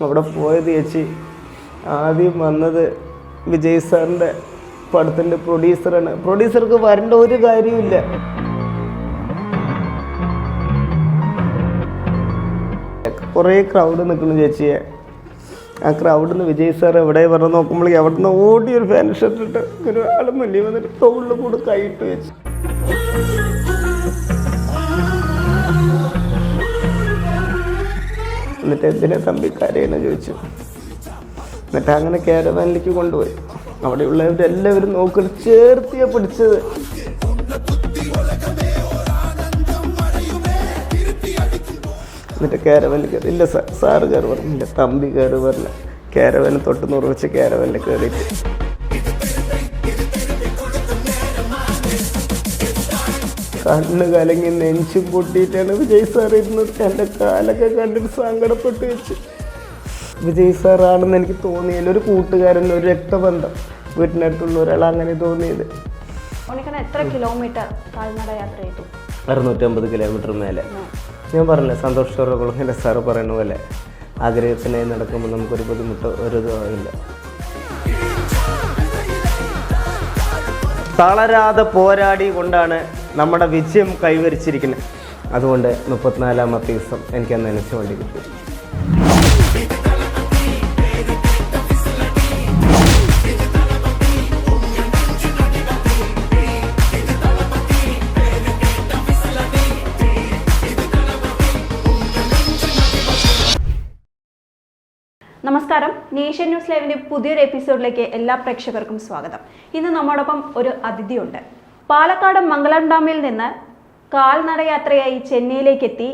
അവിടെ പോയത് ചേച്ചി ആദ്യം വന്നത് വിജയ് സാറിൻ്റെ പടത്തിൻ്റെ പ്രൊഡ്യൂസറാണ്. പ്രൊഡ്യൂസർക്ക് വരേണ്ട ഒരു കാര്യമില്ല. കുറേ ക്രൗഡ് നിൽക്കുന്നു ചേച്ചിയെ. ആ ക്രൗഡിൽ നിന്ന് വിജയ് സാർ എവിടെ പറഞ്ഞ് നോക്കുമ്പോഴേക്കും അവിടെ നിന്ന് ഓടി ഒരു ഫാൻ ഷർട്ട് ഇട്ട് ഒരു ആൾ മുന്നിൽ വന്നിട്ട് തോളിൽ കൂടെ കൈയിട്ട് വെച്ച് എന്നിട്ട് എന്തിനാ തമ്പി കരയെന്ന് ചോദിച്ചു. എന്നിട്ട് അങ്ങനെ കാരവാനിലേക്ക് കൊണ്ടുപോയി. അവിടെയുള്ളവരെല്ലാവരും നോക്കി ചേർത്തിയാ പിടിച്ചത്. എന്നിട്ട് കാരവാനിൽ കയറി. ഇല്ല സാറ് കയറി പറഞ്ഞില്ല, തമ്പി കയറി പറഞ്ഞ കാരവാന് തൊട്ട് നുറച്ച് കാരവാനിൽ കയറിയിട്ട് കണ്ണ് കലങ്ങി നെഞ്ചും പൊട്ടിയിട്ടാണ് വിജയ് സാർ ഇരുന്നത്. എൻ്റെ കാലൊക്കെ കണ്ടിട്ട് സങ്കടപ്പെട്ട് വെച്ച്. വിജയ് സാറാണെന്ന് എനിക്ക് തോന്നിയില്ല. ഒരു കൂട്ടുകാരൻ, ഒരു രക്തബന്ധം, വീട്ടിനടുത്തുള്ള ഒരാൾ അങ്ങനെ തോന്നിയത്. എത്ര കിലോമീറ്റർ കാൽനട യാത്ര ചെയ്തു? 650 കിലോമീറ്റർ മേലെ. ഞാൻ പറഞ്ഞില്ല, സന്തോഷത്തോടെ എൻ്റെ സാറ് പറയുന്ന പോലെ ആഗ്രഹത്തിനായി നടക്കുമ്പോൾ നമുക്കൊരു ബുദ്ധിമുട്ടോ ഒരു ഇതുമില്ല. തളരാതെ പോരാടി കൊണ്ടാണ് നമ്മുടെ വിജയം കൈവരിച്ചിരിക്കുന്നത്. അതുകൊണ്ട് 34ാമത്തെ ദിവസം എനിക്ക് നനച്ച വണ്ടി കിട്ടി. നമസ്കാരം, നേഷ്യൻ ന്യൂസ് ലൈവിൻ്റെ പുതിയൊരു എപ്പിസോഡിലേക്ക് എല്ലാ പ്രേക്ഷകർക്കും സ്വാഗതം. ഇന്ന് നമ്മോടൊപ്പം ഒരു അതിഥിയുണ്ട്. പാലക്കാട് മംഗളം ഡാമിൽ നിന്ന് കാൽനടയാത്രയായി ചെന്നൈയിലേക്ക് എത്തി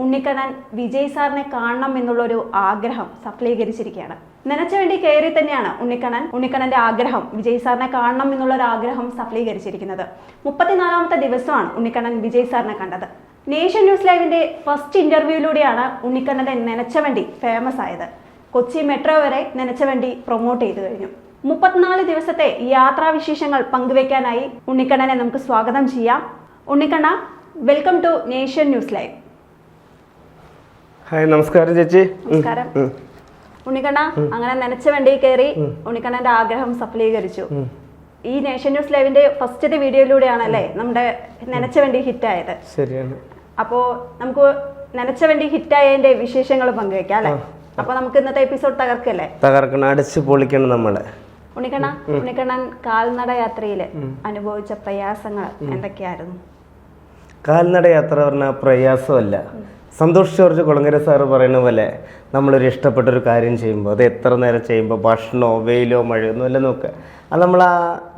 ഉണ്ണിക്കണ്ണൻ വിജയ് സാറിനെ കാണണം എന്നുള്ളൊരു ആഗ്രഹം സഫലീകരിച്ചിരിക്കുകയാണ്. നനച്ച വേണ്ടി കയറി തന്നെയാണ് ഉണ്ണിക്കണ്ണന്റെ ആഗ്രഹം, വിജയ് സാറിനെ കാണണം എന്നുള്ളൊരു ആഗ്രഹം സഫലീകരിച്ചിരിക്കുന്നത്. 34ാമത്തെ ദിവസമാണ് ഉണ്ണിക്കണ്ണൻ വിജയ് സാറിനെ കണ്ടത്. നേഷ്യൻ ന്യൂസ് ലൈവിൻ്റെ ഫസ്റ്റ് ഇന്റർവ്യൂയിലൂടെയാണ് ഉണ്ണിക്കണ്ണന്റെ നനച്ച വണ്ടി ഫേമസ് ആയത്. കൊച്ചി മെട്രോ വരെ നനച്ച വണ്ടി പ്രൊമോട്ട് ചെയ്തു കഴിഞ്ഞു. 34 ദിവസത്തെ യാത്രാവിശേഷങ്ങൾ പങ്കുവെക്കാനായി ഉണ്ണിക്കണ്ണനെ നമുക്ക് സ്വാഗതം ചെയ്യാം. Unnikkanna, welcome to Nation News Live. Hi, നമസ്കാരം ചേച്ചി. നമസ്കാരം. ഉണ്ണിക്കണ്ണ, അങ്ങനെ നനച്ച വണ്ടിയിൽ കയറി ഉണ്ണിക്കണ്ണന്റെ ആഗ്രഹം സഫലീകരിച്ചു. ഈ നേഷ്യൻ ന്യൂസ് ലൈവിന്റെ ഫസ്റ്റത്തെ വീഡിയോയിലൂടെയാണല്ലേ നമ്മുടെ നനച്ച വണ്ടി ഹിറ്റായത്? ശരിയാണ്. അപ്പോ നമുക്ക് നനച്ച വണ്ടി ഹിറ്റായതിന്റെ വിശേഷങ്ങൾ പങ്കുവെക്കാം അല്ലെ? അപ്പൊ നമുക്ക് ഇന്നത്തെ എപ്പിസോഡ് തകർക്കണം, അടിച്ചു പൊളിക്കണം നമ്മളെ. ഉണ്ണിക്കണ്ണൻ കാൽനട യാത്രയിൽ അനുഭവിച്ച പ്രയാസങ്ങൾ എന്തൊക്കെയായിരുന്നു? കാൽനട യാത്ര പറഞ്ഞാൽ പ്രയാസമല്ല. സന്തോഷ് ജോർജ് കുളങ്ങര സാറ് പറയുന്ന പോലെ നമ്മളൊരു ഇഷ്ടപ്പെട്ടൊരു കാര്യം ചെയ്യുമ്പോൾ അത് എത്ര നേരം ചെയ്യുമ്പോൾ ഭക്ഷണമോ വെയിലോ മഴയോ ഒന്നുമല്ല നോക്കുക. അത് നമ്മൾ ആ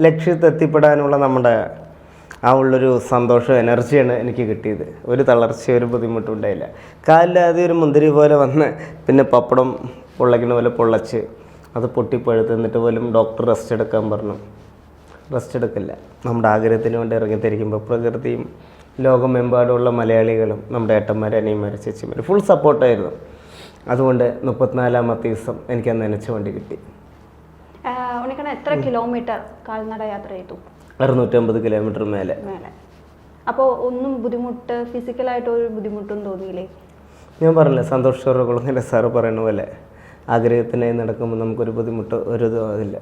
ലക്ഷ്യത്തിൽ എത്തിപ്പെടാനുള്ള നമ്മുടെ ആ ഉള്ളൊരു സന്തോഷം, എനർജിയാണ് എനിക്ക് കിട്ടിയത്. ഒരു തളർച്ചയോ ഒരു ബുദ്ധിമുട്ടും ഉണ്ടായില്ല. കാലിൽ ആദ്യം ഒരു മുന്തിരി പോലെ വന്ന് പിന്നെ പപ്പടം പൊള്ളയ്ക്കുന്ന പോലെ പൊള്ളച്ച് അത് പൊട്ടിപ്പഴുത്ത് എന്നിട്ട് പോലും ഡോക്ടർ റെസ്റ്റ് എടുക്കാൻ പറഞ്ഞു. റെസ്റ്റ് എടുക്കില്ല. നമ്മുടെ ആഗ്രഹത്തിന് വേണ്ടി ഇറങ്ങിത്തിരിക്കുമ്പോൾ പ്രകൃതിയും ലോകമെമ്പാടുമുള്ള മലയാളികളും നമ്മുടെ ഏട്ടന്മാർ, അനിയന്മാർ, ചേച്ചിമാർ ഫുൾ സപ്പോർട്ടായിരുന്നു. അതുകൊണ്ട് 34ാമത്തെ ദിവസം എനിക്ക് നനച്ച വണ്ടി കിട്ടി. എത്ര കിലോമീറ്റർ കാൽനട യാത്ര ചെയ്തു? 650 കിലോമീറ്റർ മേലെ. അപ്പോൾ ഒന്നും ബുദ്ധിമുട്ട്, ഫിസിക്കലായിട്ട് ഒരു ബുദ്ധിമുട്ടും തോന്നിയില്ലേ? ഞാൻ പറഞ്ഞില്ല, സന്തോഷത്തോടെ കുളങ്ങര സാറ് പറയുന്ന പോലെ ആഗ്രഹത്തിനായി നടക്കുമ്പോൾ നമുക്കൊരു ബുദ്ധിമുട്ടോ ഒരു ഇതുമില്ല.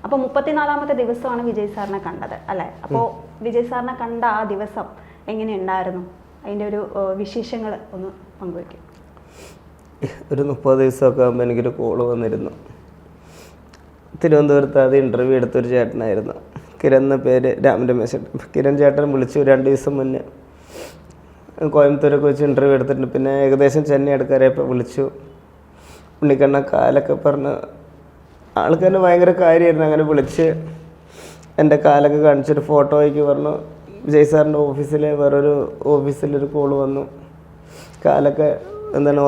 അപ്പോൾ 34ാമത്തെ ദിവസമാണ് വിജയ് സാറിനെ കണ്ടത് അല്ലേ? അപ്പോൾ വിജയ് സാറിനെ കണ്ട ആ ദിവസം എങ്ങനെയുണ്ടായിരുന്നു? അതിൻ്റെ ഒരു വിശേഷങ്ങൾ ഒന്ന് പങ്കുവയ്ക്കും. ഒരു 30 ദിവസമൊക്കെ ആകുമ്പോൾ എനിക്കൊരു കോള് വന്നിരുന്നു. തിരുവനന്തപുരത്ത് അത് ഇൻ്റർവ്യൂ എടുത്തൊരു ചേട്ടനായിരുന്നു. കിരൺ എന്ന പേര്, രമേശൻ. കിരൺ ചേട്ടൻ വിളിച്ചു 2 ദിവസം മുന്നേ. കോയമ്പത്തൂരൊക്കെ വെച്ച് ഇൻ്റർവ്യൂ എടുത്തിട്ടുണ്ട്. പിന്നെ ഏകദേശം ചെന്നൈ അടുക്കാരെയപ്പോൾ വിളിച്ചു. ഉണ്ണിക്കണ്ണ കാലൊക്കെ പറഞ്ഞ് ആൾക്കാരെ ഭയങ്കര കാര്യമായിരുന്നു. അങ്ങനെ വിളിച്ച് എൻ്റെ കാലൊക്കെ കാണിച്ചൊരു ഫോട്ടോയ്ക്ക് പറഞ്ഞു. വിജയ് സാറിൻ്റെ ഓഫീസിലെ വേറൊരു ഓഫീസിലൊരു കോള് വന്നു. കാലൊക്കെ എന്താണ്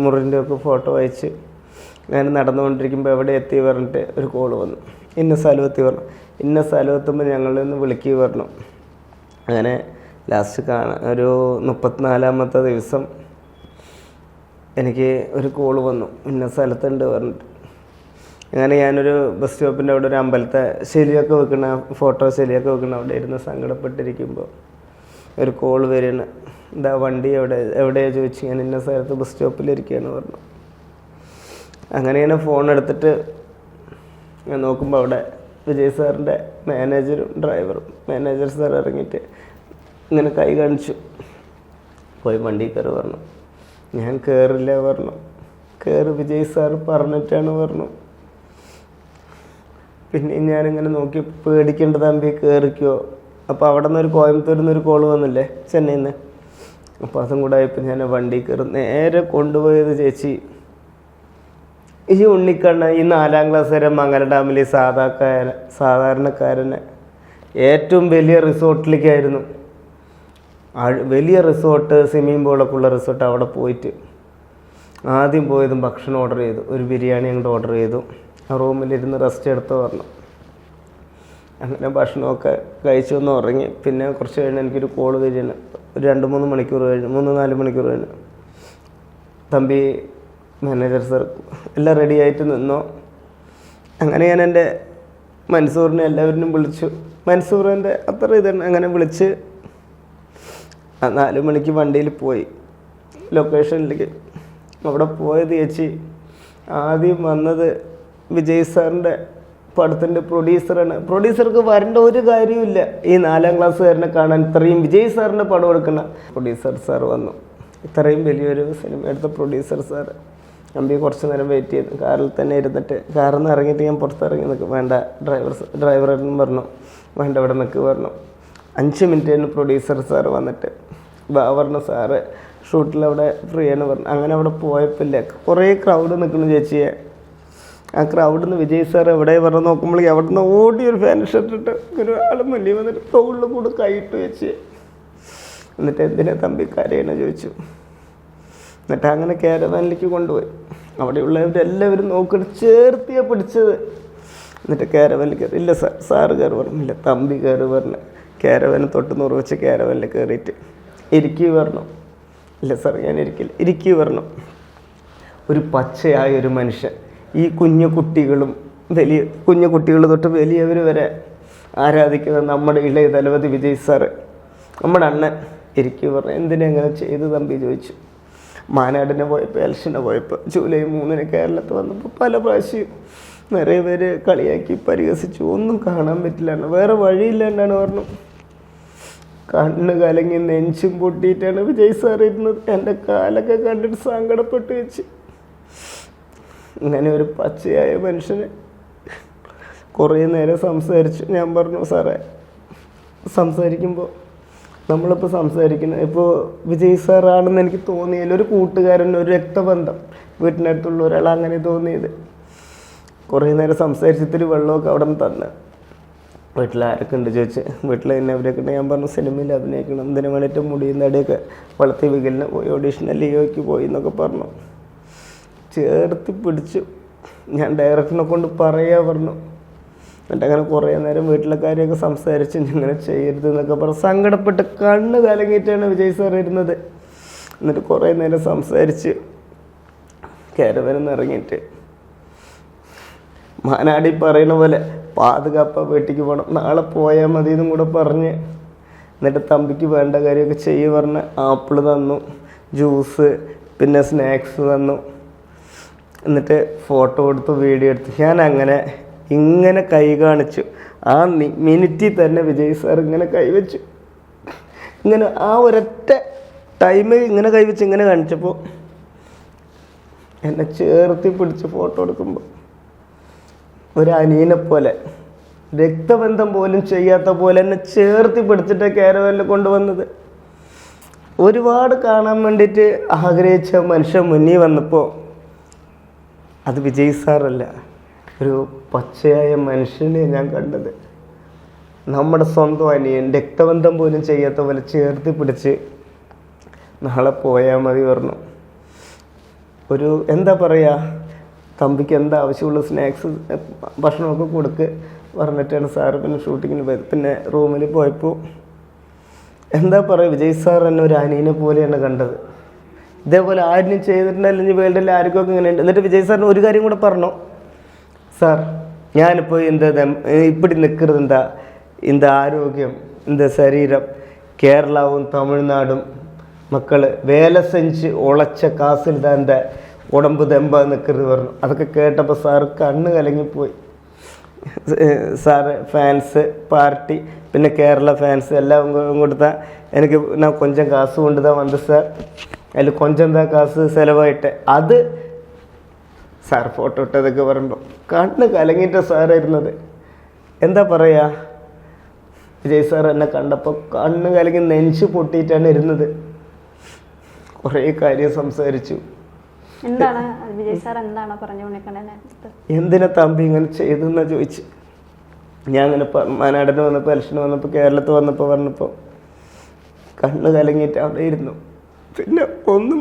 മുറിൻ്റെ ഒക്കെ ഫോട്ടോ അയച്ച് ഞാൻ നടന്നുകൊണ്ടിരിക്കുമ്പോൾ എവിടെ എത്തി പറഞ്ഞിട്ട് ഒരു കോള് വന്നു. ഇന്ന സ്ഥലമെത്തി പറഞ്ഞു. ഇന്ന സ്ഥലമെത്തുമ്പോൾ ഞങ്ങളൊന്ന് വിളിക്കുക പറഞ്ഞു. അങ്ങനെ ലാസ്റ്റ് ഒരു 34ാമത്തെ ദിവസം എനിക്ക് ഒരു കോള് വന്നു, ഇന്ന സ്ഥലത്തുണ്ട് പറഞ്ഞിട്ട്. അങ്ങനെ ഞാനൊരു ബസ് സ്റ്റോപ്പിൻ്റെ അവിടെ ഒരു അമ്പലത്തെ ശരിയൊക്കെ വെക്കണ ഫോട്ടോ ശരിയൊക്കെ വെക്കണ അവിടെ ഇരുന്ന് സങ്കടപ്പെട്ടിരിക്കുമ്പോൾ ഒരു കോള് വരികയാണ്. എന്താ വണ്ടി എവിടെയാണ് ചോദിച്ചു. ഞാൻ ഇന്ന സ്ഥലത്ത് ബസ് സ്റ്റോപ്പിലിരിക്കുകയാണ് പറഞ്ഞു. അങ്ങനെ ഞാൻ ഫോൺ എടുത്തിട്ട് ഞാൻ നോക്കുമ്പോൾ അവിടെ വിജയ് സാറിൻ്റെ മാനേജറും ഡ്രൈവറും, മാനേജർ സാർ ഇറങ്ങിയിട്ട് ഇങ്ങനെ കൈ കാണിച്ചു, പോയി വണ്ടി കയറി പറഞ്ഞു. ഞാൻ കയറില്ല പറഞ്ഞു. കയറി വിജയ് സാർ പറഞ്ഞിട്ടാണ് പറഞ്ഞു. പിന്നെ ഞാനിങ്ങനെ നോക്കി, പേടിക്കേണ്ട തമ്പി കയറിക്കോ. അപ്പോൾ അവിടെ നിന്ന് ഒരു കോയമ്പത്തൂരിൽ നിന്ന് ഒരു കോള് വന്നില്ലേ, ചെന്നൈയിൽ നിന്ന്. അപ്പോൾ അതും കൂടെ ആയപ്പോൾ ഞാൻ വണ്ടി കയറി നേരെ കൊണ്ടുപോയത് ചേച്ചി ഈ ഉണ്ണിക്കണ്ണ ഈ 4ാം ക്ലാസ് വരെ മംഗലം ഡാമിലെ സാധാരണക്കാരനെ ഏറ്റവും വലിയ റിസോർട്ടിലേക്കായിരുന്നു. വലിയ റിസോർട്ട്, സ്വിമ്മിംഗ് പൂളൊക്കെ ഉള്ള റിസോർട്ട്. അവിടെ പോയിട്ട് ആദ്യം പോയതും ഭക്ഷണം ഓർഡർ ചെയ്തു. ഒരു ബിരിയാണി അങ്ങോട്ട് ഓർഡർ ചെയ്തു. ആ റൂമിലിരുന്ന് റെസ്റ്റ് എടുത്ത് പറഞ്ഞു. അങ്ങനെ ഭക്ഷണമൊക്കെ കഴിച്ചൊന്ന് ഉറങ്ങി. പിന്നെ കുറച്ച് കഴിഞ്ഞ് എനിക്കൊരു കോള് വരികയാണ്. ഒരു 2-3 മണിക്കൂർ കഴിഞ്ഞ്, 3-4 മണിക്കൂർ കഴിഞ്ഞ്, തമ്പി മാനേജർ സാർ എല്ലാം റെഡി ആയിട്ട് നിന്നോ. അങ്ങനെ ഞാൻ എൻ്റെ മൻസൂറിനെ എല്ലാവരും വിളിച്ചു. മൻസൂർ എൻ്റെ അത്ര ഇതാണ്. അങ്ങനെ വിളിച്ച് 4 മണിക്ക് വണ്ടിയിൽ പോയി ലൊക്കേഷനിലേക്ക്. അവിടെ പോയത് ചേച്ചി ആദ്യം വന്നത് വിജയ് സാറിൻ്റെ പടത്തിൻ്റെ പ്രൊഡ്യൂസറാണ്. പ്രൊഡ്യൂസർക്ക് വരേണ്ട ഒരു കാര്യമില്ല ഈ 4ാം ക്ലാസ്സുകാരനെ കാണാൻ. ഇത്രയും വിജയ് സാറിൻ്റെ പടം എടുക്കുന്ന പ്രൊഡ്യൂസർ സാർ വന്നു. ഇത്രയും വലിയൊരു സിനിമ എടുത്ത പ്രൊഡ്യൂസർ സാർ. നമ്പി കുറച്ച് നേരം വെയിറ്റ് ചെയ്തു. കാറിൽ തന്നെ ഇരുന്നിട്ട്, കാറിൽ നിന്ന് ഇറങ്ങിയിട്ട് ഞാൻ പുറത്തിറങ്ങി നിൽക്കും. വേണ്ട, ഡ്രൈവറെന്ന് പറഞ്ഞു. വേണ്ട, ഇവിടെ നിൽക്ക് പറഞ്ഞു. 5 മിനിറ്റിന് പ്രൊഡ്യൂസർ സാറ് വന്നിട്ട് പറഞ്ഞു, സാറ് ഷൂട്ടിലവിടെ ഫ്രീ ആണ് പറഞ്ഞു. അങ്ങനെ അവിടെ പോയപ്പില്ല, കുറേ ക്രൗഡ് നിൽക്കുന്നു ചേച്ചിയെ. ആ ക്രൗഡിൽ നിന്ന് വിജയ് സാർ എവിടെ പറഞ്ഞു നോക്കുമ്പോഴേക്കും അവിടെ നിന്ന് ഓടി ഒരു ഫാൻ ഷർട്ട് ഇട്ട് ഒരു ആൾ മുന്നിൽ വന്നിട്ട് തോളിൽ കൂടെ കൈയിട്ട് വെച്ച്. എന്നിട്ട് എന്തിനാ തമ്പി കരയണ ചോദിച്ചു. എന്നിട്ട് അങ്ങനെ കാരവാനിലേക്ക് കൊണ്ടുപോയി. അവിടെയുള്ളവരെല്ലാവരും നോക്കിയിട്ട് ചേർത്തിയാണ് പിടിച്ചത്. എന്നിട്ട് കാരവാനിൽ ഇല്ല സാറ് കയറി പറഞ്ഞു. ഇല്ല, തമ്പി കയറി പറഞ്ഞു. കാരവാന് തൊട്ട് വെച്ച് കാരവാനിൽ കയറിയിട്ട് ഇരിക്കുക പറഞ്ഞു. ഇല്ല സാർ ഞാൻ ഇരിക്കില്ല, ഇരിക്കുക പറഞ്ഞു. ഒരു പച്ചയായൊരു മനുഷ്യൻ, ഈ കുഞ്ഞു കുട്ടികൾ തൊട്ട് വലിയവർ വരെ ആരാധിക്കുന്ന നമ്മുടെ ഇളയ തലവതി വിജയ് സാറ്, നമ്മുടെ അണ്ണൻ ഇരിക്കുക പറഞ്ഞു. എന്തിനാ അങ്ങനെ ചെയ്ത് തമ്പി ചോദിച്ചു. മാനാടിനെ പോയപ്പോൾ, ഇലക്ഷന് പോയപ്പോൾ, ജൂലൈ 3 കേരളത്തിൽ വന്നപ്പോൾ പല പ്രാവശ്യം നിറയെ പേര് കളിയാക്കി പരിഹസിച്ചു. ഒന്നും കാണാൻ പറ്റില്ലാണ്, വേറെ വഴിയില്ലാണ്ടാണ് പറഞ്ഞു. കണ്ണ് കലങ്ങി നെഞ്ചും പൊട്ടിയിട്ടാണ് വിജയ് സാർ ഇരുന്നത്. എൻ്റെ കാലൊക്കെ കണ്ടിട്ട് സങ്കടപ്പെട്ട് വെച്ച്. ഇങ്ങനെ ഒരു പച്ചയായ മനുഷ്യന് കുറേ നേരം സംസാരിച്ചു. ഞാൻ പറഞ്ഞു, സാറേ സംസാരിക്കുമ്പോൾ നമ്മളിപ്പോൾ സംസാരിക്കുന്നത് ഇപ്പോൾ വിജയ് സാറാണെന്ന് എനിക്ക് തോന്നിയില്ല. ഒരു കൂട്ടുകാരൻ, ഒരു രക്തബന്ധം, വീട്ടിനടുത്തുള്ള ഒരാൾ, അങ്ങനെ തോന്നിയത്. കുറേ നേരം സംസാരിച്ചിത്തിരി വെള്ളമൊക്കെ അവിടെ നിന്ന് തന്ന്. വീട്ടിൽ ആരൊക്കെ ഉണ്ട് ചോദിച്ച്. വീട്ടിൽ തന്നെ അവരൊക്കെ ഉണ്ട്. ഞാൻ പറഞ്ഞു, സിനിമയിൽ അഭിനയിക്കണം, ഇതിന് വേണ്ടിയിട്ട് മുടിയുന്ന അടിയൊക്കെ വളർത്തി വികലിന് പോയി, ഓഡീഷന് ലിയോയ്ക്ക് പോയി എന്നൊക്കെ പറഞ്ഞു. ചേർത്തി പിടിച്ചു. ഞാൻ ഡയറക്ടറിനെ കൊണ്ട് പറയാ പറഞ്ഞു. എന്നിട്ട് അങ്ങനെ കുറേ നേരം വീട്ടിലെ കാര്യമൊക്കെ സംസാരിച്ച് ഇങ്ങനെ ചെയ്യരുത് എന്നൊക്കെ പറഞ്ഞു. സങ്കടപ്പെട്ട് കണ്ണ് കലങ്ങിയിട്ടാണ് വിജയ് സാർ ഇരുന്നത്. എന്നിട്ട് കുറേ നേരം സംസാരിച്ച് കാരവാനിൽ ഇറങ്ങിയിട്ട് മാനാടി പറയുന്ന പോലെ പാതുകാപ്പ വീട്ടിലേക്ക് പോകണം, നാളെ പോയാൽ മതി എന്നും കൂടെ പറഞ്ഞ്. എന്നിട്ട് തമ്പിക്ക് വേണ്ട കാര്യമൊക്കെ ചെയ്യ പറഞ്ഞ് ആപ്പിൾ തന്നു, ജ്യൂസ്, പിന്നെ സ്നാക്സ് തന്നു. എന്നിട്ട് ഫോട്ടോ എടുത്ത് വീഡിയോ എടുത്ത് ഞാൻ അങ്ങനെ ഇങ്ങനെ കൈ കാണിച്ചു. ആ മിനിറ്റിൽ തന്നെ വിജയ് സാർ ഇങ്ങനെ കൈവച്ചു. ഇങ്ങനെ ആ ഒരൊറ്റ ടൈമിൽ ഇങ്ങനെ കൈവച്ച് ഇങ്ങനെ കാണിച്ചപ്പോൾ എന്നെ ചേർത്തി പിടിച്ച് ഫോട്ടോ എടുക്കുമ്പോൾ ഒരു അനിയനെ പോലെ, രക്തബന്ധം പോലും ചെയ്യാത്ത പോലെ എന്നെ ചേർത്തി പിടിച്ചിട്ട് കാരവാനിൽ കൊണ്ടുവന്നത്. ഒരുപാട് കാണാൻ വേണ്ടിയിട്ട് ആഗ്രഹിച്ച മനുഷ്യൻ മുന്നിൽ വന്നപ്പോൾ അത് വിജയ് സാറല്ല, ഒരു പച്ചയായ മനുഷ്യനെ ഞാൻ കണ്ടത്. നമ്മുടെ സ്വന്തം അനിയൻ, രക്തബന്ധം പോലും ചെയ്യാത്ത പോലെ ചേർത്തി പിടിച്ച് നാളെ പോയാൽ മതി പറഞ്ഞു. ഒരു എന്താ പറയുക, തമ്പിക്ക് എന്താ ആവശ്യമുള്ള സ്നാക്സ് ഭക്ഷണമൊക്കെ കൊടുക്ക് പറഞ്ഞിട്ടാണ് സാറ് പിന്നെ ഷൂട്ടിങ്ങിന് പോയത്. പിന്നെ റൂമിൽ പോയപ്പോൾ എന്താ പറയുക, വിജയ് സാർ എന്നെ ഒരു അനിയനെ പോലെയാണ് കണ്ടത്. ഇതേപോലെ ആരും ചെയ്തിട്ടുണ്ടല്ലെങ്കിൽ വേൾഡിൽ ആർക്കൊക്കെ ഇങ്ങനെ ഉണ്ട്. എന്നിട്ട് വിജയ് സാറിന് ഒരു കാര്യം കൂടെ പറഞ്ഞു, സാർ ഞാനിപ്പോൾ இப்படி நிற்கிறது இந்த ஆரோக்கியம், இந்த சரீரம் கேரளாவும் தமிழ்நாடும் மக்கள் வேலை செஞ்சு உழைச்ச காசில் தான் இந்த ഉടമ്പ് ദമ്പ നിൽക്കരുത് പറഞ്ഞു. അതൊക്കെ കേട്ടപ്പോൾ സാറ് കണ്ണ് കലങ്ങിപ്പോയി. സാറ് ഫാൻസ് പാർട്ടി പിന്നെ കേരള ഫാൻസ് എല്ലാം കൊടുത്താൽ എനിക്ക് ഞാൻ കൊഞ്ചം കാശ് കൊണ്ടുതാ വന്നത് സാർ. അതിൽ കൊഞ്ചം എന്താ കാശ് ചിലവായിട്ട് അത് സാർ ഫോട്ടോ ഇട്ടതൊക്കെ പറയുമ്പോൾ കണ്ണ് കലങ്ങിയിട്ട് സാറായിരുന്നത്. എന്താ പറയുക, വിജയ് സാർ എന്നെ കണ്ടപ്പോൾ കണ്ണ് കലങ്ങി നെഞ്ച് പൊട്ടിയിട്ടാണ് ഇരുന്നത്. കുറേ കാര്യം സംസാരിച്ചു. എന്താണ് വിജയ് സാർ എന്താണ് പറഞ്ഞു ഉണ്ണിക്കണ്ണനെ? എന്തിനാ തമ്പി ഇങ്ങനെ ചെയ്തെന്നാ ചോദിച്ചു. ഞാൻ അങ്ങനെ മാനാടിന് വന്നപ്പോൾ ഇലക്ഷന് വന്നപ്പോൾ കേരളത്തിൽ വന്നപ്പോൾ പറഞ്ഞപ്പോൾ കണ്ണ് കലങ്ങിയിട്ട് അവിടെ ഇരുന്നു. പിന്നെ ഒന്നും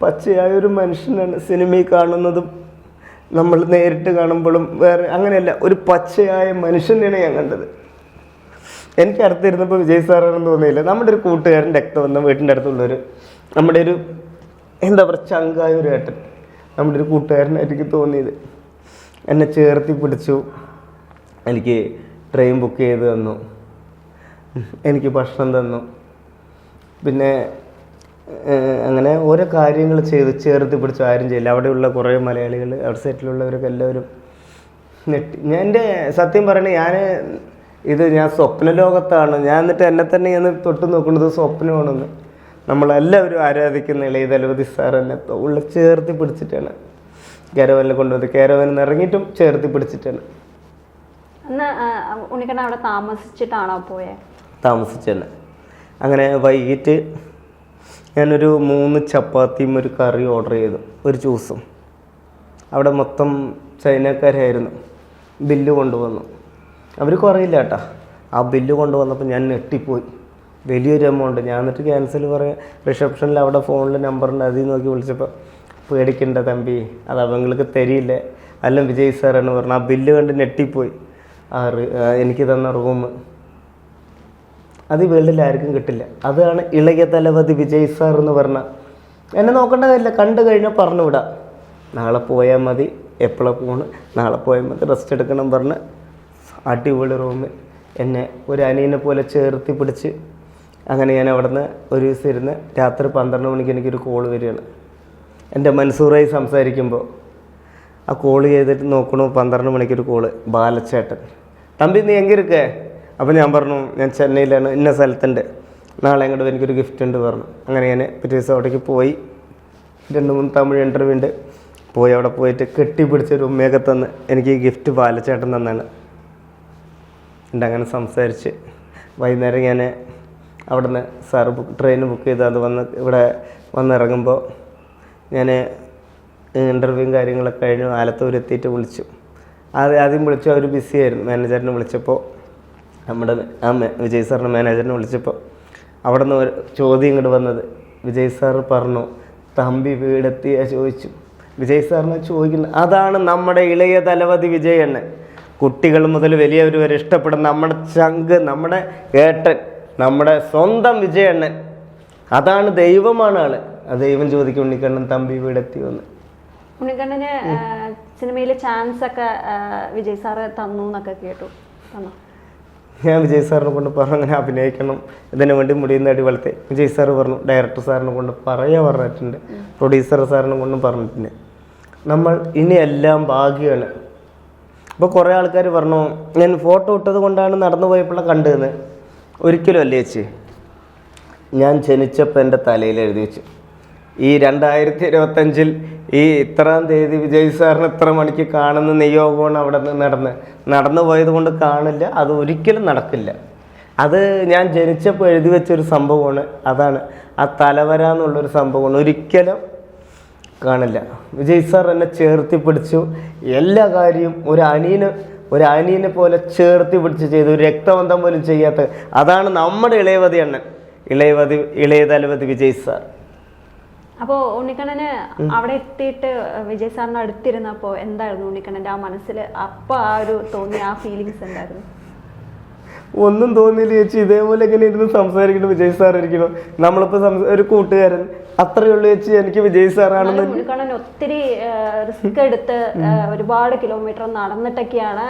പച്ചയായൊരു മനുഷ്യനാണ്. സിനിമയിൽ കാണുന്നതും നമ്മൾ നേരിട്ട് കാണുമ്പോഴും വേറെ അങ്ങനെയല്ല, ഒരു പച്ചയായ മനുഷ്യനെയാണ് ഞാൻ കണ്ടത്. എനിക്ക് അടുത്തിരുന്നപ്പോൾ വിജയ് സാറാണെന്ന് തോന്നിയില്ല. നമ്മുടെ ഒരു കൂട്ടുകാരൻ രക്തം വന്ന വീട്ടിൻ്റെ അടുത്തുള്ളൊരു നമ്മുടെ ഒരു എന്താ പറയുക ചങ്കായ ഒരു ഏട്ടൻ, നമ്മുടെ ഒരു കൂട്ടുകാരനായിട്ട് തോന്നിയത്. എന്നെ ചേർത്തി പിടിച്ചു, എനിക്ക് ട്രെയിൻ ബുക്ക് ചെയ്ത് തന്നു, എനിക്ക് ഭക്ഷണം തന്നു, പിന്നെ അങ്ങനെ ഓരോ കാര്യങ്ങൾ ചെയ്ത് ചേർത്ത് പിടിച്ചു. ആരും ചെയ്യില്ല. അവിടെയുള്ള കുറേ മലയാളികൾ ഔട്ട് സൈഡിലുള്ളവരൊക്കെ എല്ലാവരും ഞെട്ടി. ഞാൻ എൻ്റെ സത്യം പറയണേ, ഞാൻ സ്വപ്ന ലോകത്താണ്. ഞാൻ എന്നിട്ട് എന്നെ തന്നെ ഞാൻ തൊട്ട് നോക്കുന്നത് സ്വപ്നമാണെന്ന്. നമ്മളെല്ലാവരും ആരാധിക്കുന്ന ഇളയ ദളപതി സാർ എന്നെ ഉള്ളിൽ ചേർത്തി പിടിച്ചിട്ടാണ് കാരവാനിൽ കൊണ്ടുവന്നത്. കാരവാനിൽ നിന്ന് ഇറങ്ങിയിട്ടും ചേർത്തി പിടിച്ചിട്ടാണ്. അന്ന് ഉണ്ണിക്കണ്ണൻ അവിടെ താമസിച്ചിട്ടാണോ പോയത്? താമസിച്ചെന്നെ. അങ്ങനെ വൈകിട്ട് ഞാനൊരു 3 ചപ്പാത്തിയും ഒരു കറി ഓർഡർ ചെയ്തു, ഒരു ജ്യൂസും. അവിടെ മൊത്തം ചൈനക്കാരായിരുന്നു. ബില്ല് കൊണ്ടുവന്നു. അവർ കുറയില്ല കേട്ടോ. ആ ബില്ല് കൊണ്ടുവന്നപ്പോൾ ഞാൻ ഞെട്ടിപ്പോയി. വലിയൊരു എമൗണ്ട്. ഞാൻ എന്നിട്ട് ക്യാൻസൽ പറയാം. റിസപ്ഷനിൽ അവിടെ ഫോണിൽ നമ്പറുണ്ട്, അതിൽ നോക്കി വിളിച്ചപ്പോൾ പേടിക്കണ്ട തമ്പി, അത് അവങ്ങൾക്ക് തരിയില്ല, അല്ല വിജയ് സാറാണ് പറഞ്ഞു. ആ ബില്ല് കണ്ട് ഞെട്ടിപ്പോയി. എനിക്ക് തന്ന റൂം അത് ഈ വേൾഡിൽ ആർക്കും കിട്ടില്ല. അതാണ് ഇളയ ദളപതി വിജയ് സാർ എന്ന് പറഞ്ഞാൽ. എന്നെ നോക്കേണ്ട കാര്യമില്ല, കണ്ടു കഴിഞ്ഞാൽ പറഞ്ഞു വിടാം. നാളെ പോയാൽ മതി, എപ്പോഴാണ് പോണ്, നാളെ പോയാൽ മതി, റെസ്റ്റ് എടുക്കണം പറഞ്ഞ് അടിപൊളി റൂമിൽ എന്നെ ഒരു അനിയനെ പോലെ ചേർത്തി പിടിച്ച്. അങ്ങനെ ഞാൻ അവിടെ നിന്ന് ഒരു ദിവസം ഇരുന്ന് രാത്രി 12 മണിക്ക് എനിക്കൊരു കോള് വരികയാണ്. എൻ്റെ മൻസൂറായി സംസാരിക്കുമ്പോൾ ആ കോള് ചെയ്തിട്ട് നോക്കണു, 12 മണിക്കൊരു കോള്, ബാലച്ചേട്ടൻ, തമ്പി നീ എങ്കിരിക്കേ? അപ്പോൾ ഞാൻ പറഞ്ഞു ഞാൻ ചെന്നൈയിലാണ്, ഇന്ന സ്ഥലത്തുണ്ട്, നാളെ ഇങ്ങോട്ട് എനിക്കൊരു ഗിഫ്റ്റ് ഉണ്ട് പറഞ്ഞു. അങ്ങനെ ഞാൻ പിറ്റേ ദിവസം അവിടേക്ക് പോയി. 2-3 തമിഴ് ഇൻ്റർവ്യൂ ഉണ്ട്. പോയി അവിടെ പോയിട്ട് കെട്ടിപ്പിടിച്ചൊരു ഉമ്മയൊക്കെ തന്ന് എനിക്ക് ഈ ഗിഫ്റ്റ് ബാലച്ചേട്ടൻ തന്നാണ്. അങ്ങനെ സംസാരിച്ച് വൈകുന്നേരം ഞാൻ അവിടെ നിന്ന് സാറ് ട്രെയിൻ ബുക്ക് ചെയ്ത് അത് ഇവിടെ വന്നിറങ്ങുമ്പോൾ ഞാൻ ഇൻ്റർവ്യൂവും കാര്യങ്ങളൊക്കെ കഴിഞ്ഞു ആലത്തൂർ എത്തിയിട്ട് വിളിച്ചു. ആദ്യം വിളിച്ചു, അവർ ബിസി ആയിരുന്നു. മാനേജറിനെ വിളിച്ചപ്പോൾ നമ്മുടെ വിജയ് സാറിൻ്റെ മാനേജറിനെ വിളിച്ചപ്പോൾ അവിടെ നിന്ന് ഒരു ചോദ്യം ഇങ്ങോട്ട് വന്നത്. വിജയ് സാറ് പറഞ്ഞു തമ്പി വീടെത്തിയാ ചോദിച്ചു. വിജയ് സാറിനെ ചോദിക്കുന്നത് അതാണ് നമ്മുടെ ഇളയ ദളപതി വിജയണ്ണ. കുട്ടികൾ മുതൽ വലിയവർ വരെ ഇഷ്ടപ്പെടുന്ന നമ്മുടെ ചങ്ക്, നമ്മുടെ ഏട്ടൻ, നമ്മുടെ സ്വന്തം വിജയണ്ണൻ. അതാണ് ദൈവമാണ് ആള്. ആ ദൈവം ചോദിക്കും ഉണ്ണിക്കണ്ണൻ തമ്പി വീടെത്തി വന്ന്. ഉണ്ണിക്കണ്ണന് സിനിമയിലെ ചാൻസ് ഒക്കെ വിജയ് സാറ് തന്നു എന്നൊക്കെ കേട്ടു. ഞാൻ വിജയ് സാറിനെ കൊണ്ട് പറഞ്ഞു അങ്ങനെ അഭിനയിക്കണം, ഇതിനു വേണ്ടി മുടിയുന്ന അടി വളർത്തി. വിജയ് സാറ് പറഞ്ഞു, ഡയറക്ടർ സാറിനെ കൊണ്ട് പറഞ്ഞിട്ടുണ്ട്, പ്രൊഡ്യൂസർ സാറിനെ കൊണ്ടും പറഞ്ഞിട്ടുണ്ട്. നമ്മൾ ഇനിയെല്ലാം ഭാഗ്യമാണ്. അപ്പോൾ കുറേ ആൾക്കാർ പറഞ്ഞു ഞാൻ ഫോട്ടോ ഇട്ടത് കൊണ്ടാണ് നടന്നു പോയപ്പോഴാണ് കണ്ടതെന്ന്. ഒരിക്കലും അല്ലേ ചേച്ചി. ഞാൻ ജനിച്ചപ്പോൾ എൻ്റെ തലയിൽ എഴുതി വെച്ചു, ഈ 2025 ഈ ഇത്രാം തീയതി വിജയ് സാറിന് ഇത്ര മണിക്ക് കാണുന്ന നിയോഗമാണ് അവിടെ നിന്ന് നടന്നു പോയത് കൊണ്ട് കാണില്ല, അത് ഒരിക്കലും നടക്കില്ല. അത് ഞാൻ ജനിച്ചപ്പോൾ എഴുതി വെച്ചൊരു സംഭവമാണ്. അതാണ് ആ തലവര എന്നുള്ളൊരു സംഭവമാണ്, ഒരിക്കലും കാണില്ല. വിജയ് സാർ എന്നെ ചേർത്തി പിടിച്ചു. എല്ലാ കാര്യവും ഒരു അനിയനെ പോലെ ചേർത്തി പിടിച്ച് ചെയ്തു, ഒരു രക്തബന്ധം പോലും ചെയ്യാത്ത. അതാണ് നമ്മുടെ ഇളയവതി അണ്ണൻ, ഇളയ ദളപതി വിജയ് സാർ. അപ്പോൾ ഉണ്ണിക്കണ്ണന് അവിടെ എത്തിയിട്ട് വിജയ് സാറിന് അടുത്തിരുന്നപ്പോ എന്തായിരുന്നു ഉണ്ണിക്കണ്ണന്റെ ആ മനസ്സിൽ അപ്പൊ ആ ഒരു തോന്നിയ ആ ഫീലിങ്സ് എന്തായിരുന്നു? ഒന്നും തോന്നിയില്ല ചേച്ചി. ഇതേപോലെ എങ്ങനെ ഇരുന്ന് സംസാരിക്കണം വിജയ് സാർ ഇരിക്കണം. നമ്മളിപ്പോൾ ഒരു കൂട്ടുകാരൻ, അത്രയേ ഉള്ളൂ ചേച്ചി, എനിക്ക് വിജയ് സാറാണെന്ന്. ഉണ്ണിക്കണ്ണൻ ഒത്തിരി റിസ്ക് എടുത്ത് ഒരുപാട് കിലോമീറ്റർ നടന്നിട്ടൊക്കെയാണ്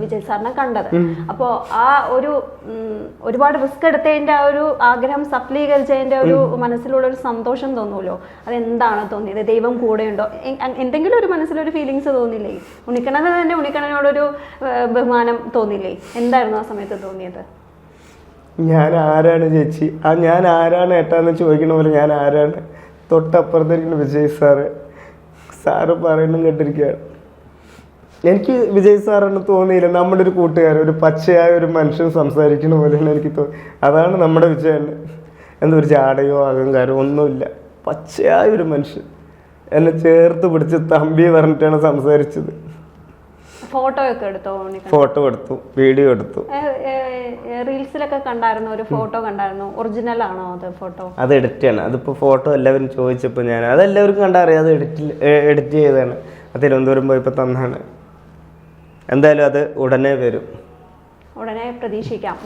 വിജയ് സാറിനെ കണ്ടത്. അപ്പോ ആ ഒരുപാട് റിസ്ക് എടുത്തതിന്റെ ആ ഒരു ആഗ്രഹം സഫലീകരിച്ചതിന്റെ ഒരു മനസ്സിലുള്ള ഒരു സന്തോഷം തോന്നുമല്ലോ, അതെന്താണ് തോന്നിയത്? ദൈവം കൂടെയുണ്ടോ? എന്തെങ്കിലും ഒരു മനസ്സിലൊരു ഫീലിങ്സ് തോന്നില്ലേ? ഉണ്ണിക്കണ്ണന് തന്നെ ഉണ്ണിക്കണ്ണനോടൊരു ബഹുമാനം തോന്നില്ലേ? എന്തായിരുന്നു ആ സമയത്ത് തോന്നിയത്? ഞാൻ ആരാണ് ചേച്ചി, ഞാൻ ആരാണ് ഏട്ടാന്ന് ചോദിക്കണ പോലെ ഞാൻ ആരാണ്? തൊട്ടപ്പുറത്തിരിക്കുന്ന വിജയ് സാറ് പറയുന്നതും കേട്ടിരിക്കുകയാണ്. എനിക്ക് വിജയ് സാറെന്ന് തോന്നിയില്ല. നമ്മുടെ ഒരു കൂട്ടുകാരൻ, ഒരു പച്ചയായ ഒരു മനുഷ്യൻ സംസാരിക്കണ പോലെയാണ് എനിക്ക് തോന്നി. അതാണ് നമ്മുടെ വിജയൻ. എന്തൊരു ചാടയോ അഹങ്കാരമോ ഒന്നുമില്ല, പച്ചയായ ഒരു മനുഷ്യൻ എന്നെ ചേർത്ത് പിടിച്ച് തമ്പി പറഞ്ഞിട്ടാണ് സംസാരിച്ചത്. ഫോട്ടോ ഒക്കെ എടുത്തോ? ഫോട്ടോ എടുത്തു, വീഡിയോ എടുത്തു. റീൽസിലൊക്കെ കണ്ടായിരുന്നു, ഒരു ഫോട്ടോ കണ്ടായിരുന്നു. ഒറിജിനൽ ആണോ അത് ഫോട്ടോ? അത് എഡിറ്റ് ആണ്. അതിപ്പോൾ ഫോട്ടോ എല്ലാവരും ചോദിച്ചപ്പോൾ ഞാൻ അതെല്ലാവർക്കും കണ്ടറിയാം, അത് എഡിറ്റ് ചെയ്തതാണ്. അത് തിരുവനന്തപുരം പോയപ്പോൾ തന്നാണ്. എന്തായാലും അത് ഉടനെ വരും, ഉടനെ പ്രതീക്ഷിക്കാം.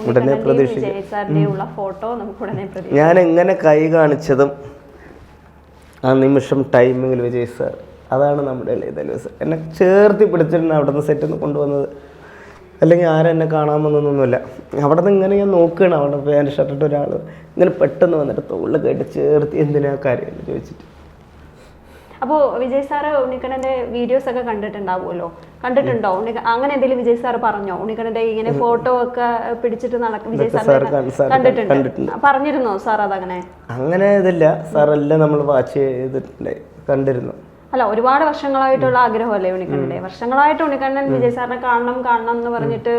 ഫോട്ടോ നമുക്ക് ഉടനെ പ്രതീക്ഷിക്കാം. ഞാൻ എങ്ങനെ കൈ കാണിച്ചതും ആ നിമിഷം ടൈമിങ്ങിൽ വിജയ് സാർ, അതാണ് നമ്മുടെ ഇളയതലു സാർ എന്നെ ചേർത്തി പിടിച്ചിട്ടുണ്ട് അവിടെ നിന്ന് സെറ്റിൽ നിന്ന് കൊണ്ടുവന്നത്. അല്ലെങ്കിൽ ആരും എന്നെ കാണാമെന്നൊന്നുമില്ല. അവിടെ നിന്ന് ഇങ്ങനെ ഞാൻ നോക്കുകയാണ്, അവിടെ പാൻറ് ഷർട്ടിട്ട് ഒരാൾ ഇങ്ങനെ പെട്ടെന്ന് വന്നിട്ട് തോളിൽ കേട്ട് ചേർത്തി എന്തിനാ കാര്യം എന്ന് ചോദിച്ചിട്ട്. അപ്പോൾ വിജയ് സാറ് ഉണ്ണിക്കണ്ണന്റെ വീഡിയോസ് ഒക്കെ കണ്ടിട്ടുണ്ടാവുമല്ലോ, കണ്ടിട്ടുണ്ടോ? അങ്ങനെ എന്തെങ്കിലും വിജയ് സാർ പറഞ്ഞോ? ഉണ്ണിക്കണ്ണന്റെ ഇങ്ങനെ ഫോട്ടോ ഒക്കെ പിടിച്ചിട്ട് നടക്കും വിജയ് സാർ കണ്ടിട്ടുണ്ട്, പറഞ്ഞിരുന്നോ സാർ? അതങ്ങനെ അങ്ങനെ ഇതില്ല സാർ, എല്ലാം നമ്മൾ വാച്ച് ചെയ്തിട്ടുണ്ട്, കണ്ടിരുന്നു. അല്ല, ഒരുപാട് വർഷങ്ങളായിട്ടുള്ള ആഗ്രഹമല്ലേ ഉണ്ണിക്കണ്ണന്റെ? വർഷങ്ങളായിട്ട് ഉണ്ണിക്കണ്ണൻ വിജയ് സാറിനെ കാണണം എന്ന് പറഞ്ഞിട്ട്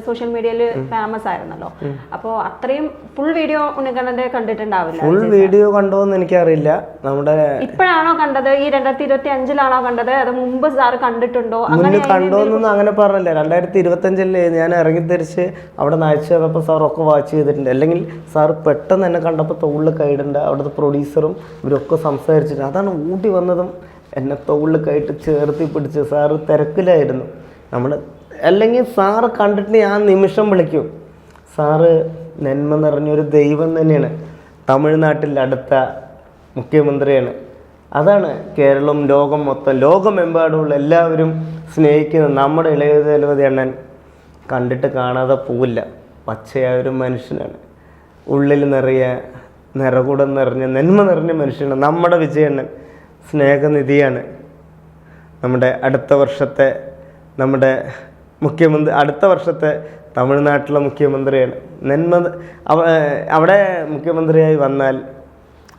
സോഷ്യൽ മീഡിയയിൽ ഫേമസ് ആയിരുന്നല്ലോ. അപ്പോ അത്രയും ഫുൾ വീഡിയോ ഉണ്ണിക്കണ്ണന്റെ കണ്ടിട്ടുണ്ടാവില്ല. ഫുൾ വീഡിയോ കണ്ടോന്ന് എനിക്കറിയില്ല. നമ്മുടെ ഇപ്പോഴാണോ കണ്ടത്? ഈ 2025 കണ്ടത്? അത് മുമ്പ് സാർ കണ്ടിട്ടുണ്ടോ? അങ്ങനെ കണ്ടോന്നൊന്നും അങ്ങനെ പറഞ്ഞില്ല. 2025 ഞാൻ ഇറങ്ങിത്തിരിച്ച് അവിടെ അയച്ചു തന്നപ്പോൾ സാർ ഒക്കെ വാച്ച് ചെയ്തിട്ടുണ്ട്. അല്ലെങ്കിൽ സാർ പെട്ടെന്ന് എന്നെ കണ്ടപ്പോൾ തോളിൽ കൈയിടണ്ട, അവിടുത്തെ പ്രൊഡ്യൂസറും ഇവരൊക്കെ സംസാരിച്ചിട്ടുണ്ട്. അതാണ് ഊട്ടി വന്നതും എന്നെ തോളിൽ കയറ്റി ചേർത്തി പിടിച്ച്. സാറ് തിരക്കിലായിരുന്നു നമ്മൾ. അല്ലെങ്കിൽ സാറ് കണ്ടിട്ട് ഞാൻ നിമിഷം വിളിക്കും. സാറ് നന്മ നിറഞ്ഞൊരു ദൈവം തന്നെയാണ്. തമിഴ്നാട്ടിൽ അടുത്ത മുഖ്യമന്ത്രിയാണ്. അതാണ് കേരളം, ലോകം മൊത്തം, ലോകമെമ്പാടുമുള്ള എല്ലാവരും സ്നേഹിക്കുന്ന നമ്മുടെ ഇളയതലവതി അണ്ണൻ കണ്ടിട്ട് കാണാതെ പോവില്ല. പച്ചയായ ഒരു മനുഷ്യനാണ്. ഉള്ളിൽ നിറയെ നിറകൂടം നിറഞ്ഞ നന്മ നിറഞ്ഞ മനുഷ്യനാണ് നമ്മുടെ വിജയണ്ണൻ. സ്നേഹനിധിയാണ്. നമ്മുടെ അടുത്ത വർഷത്തെ മുഖ്യമന്ത്രി, അടുത്ത വർഷത്തെ തമിഴ്നാട്ടിലെ മുഖ്യമന്ത്രിയാണ്. അവിടെ മുഖ്യമന്ത്രിയായി വന്നാൽ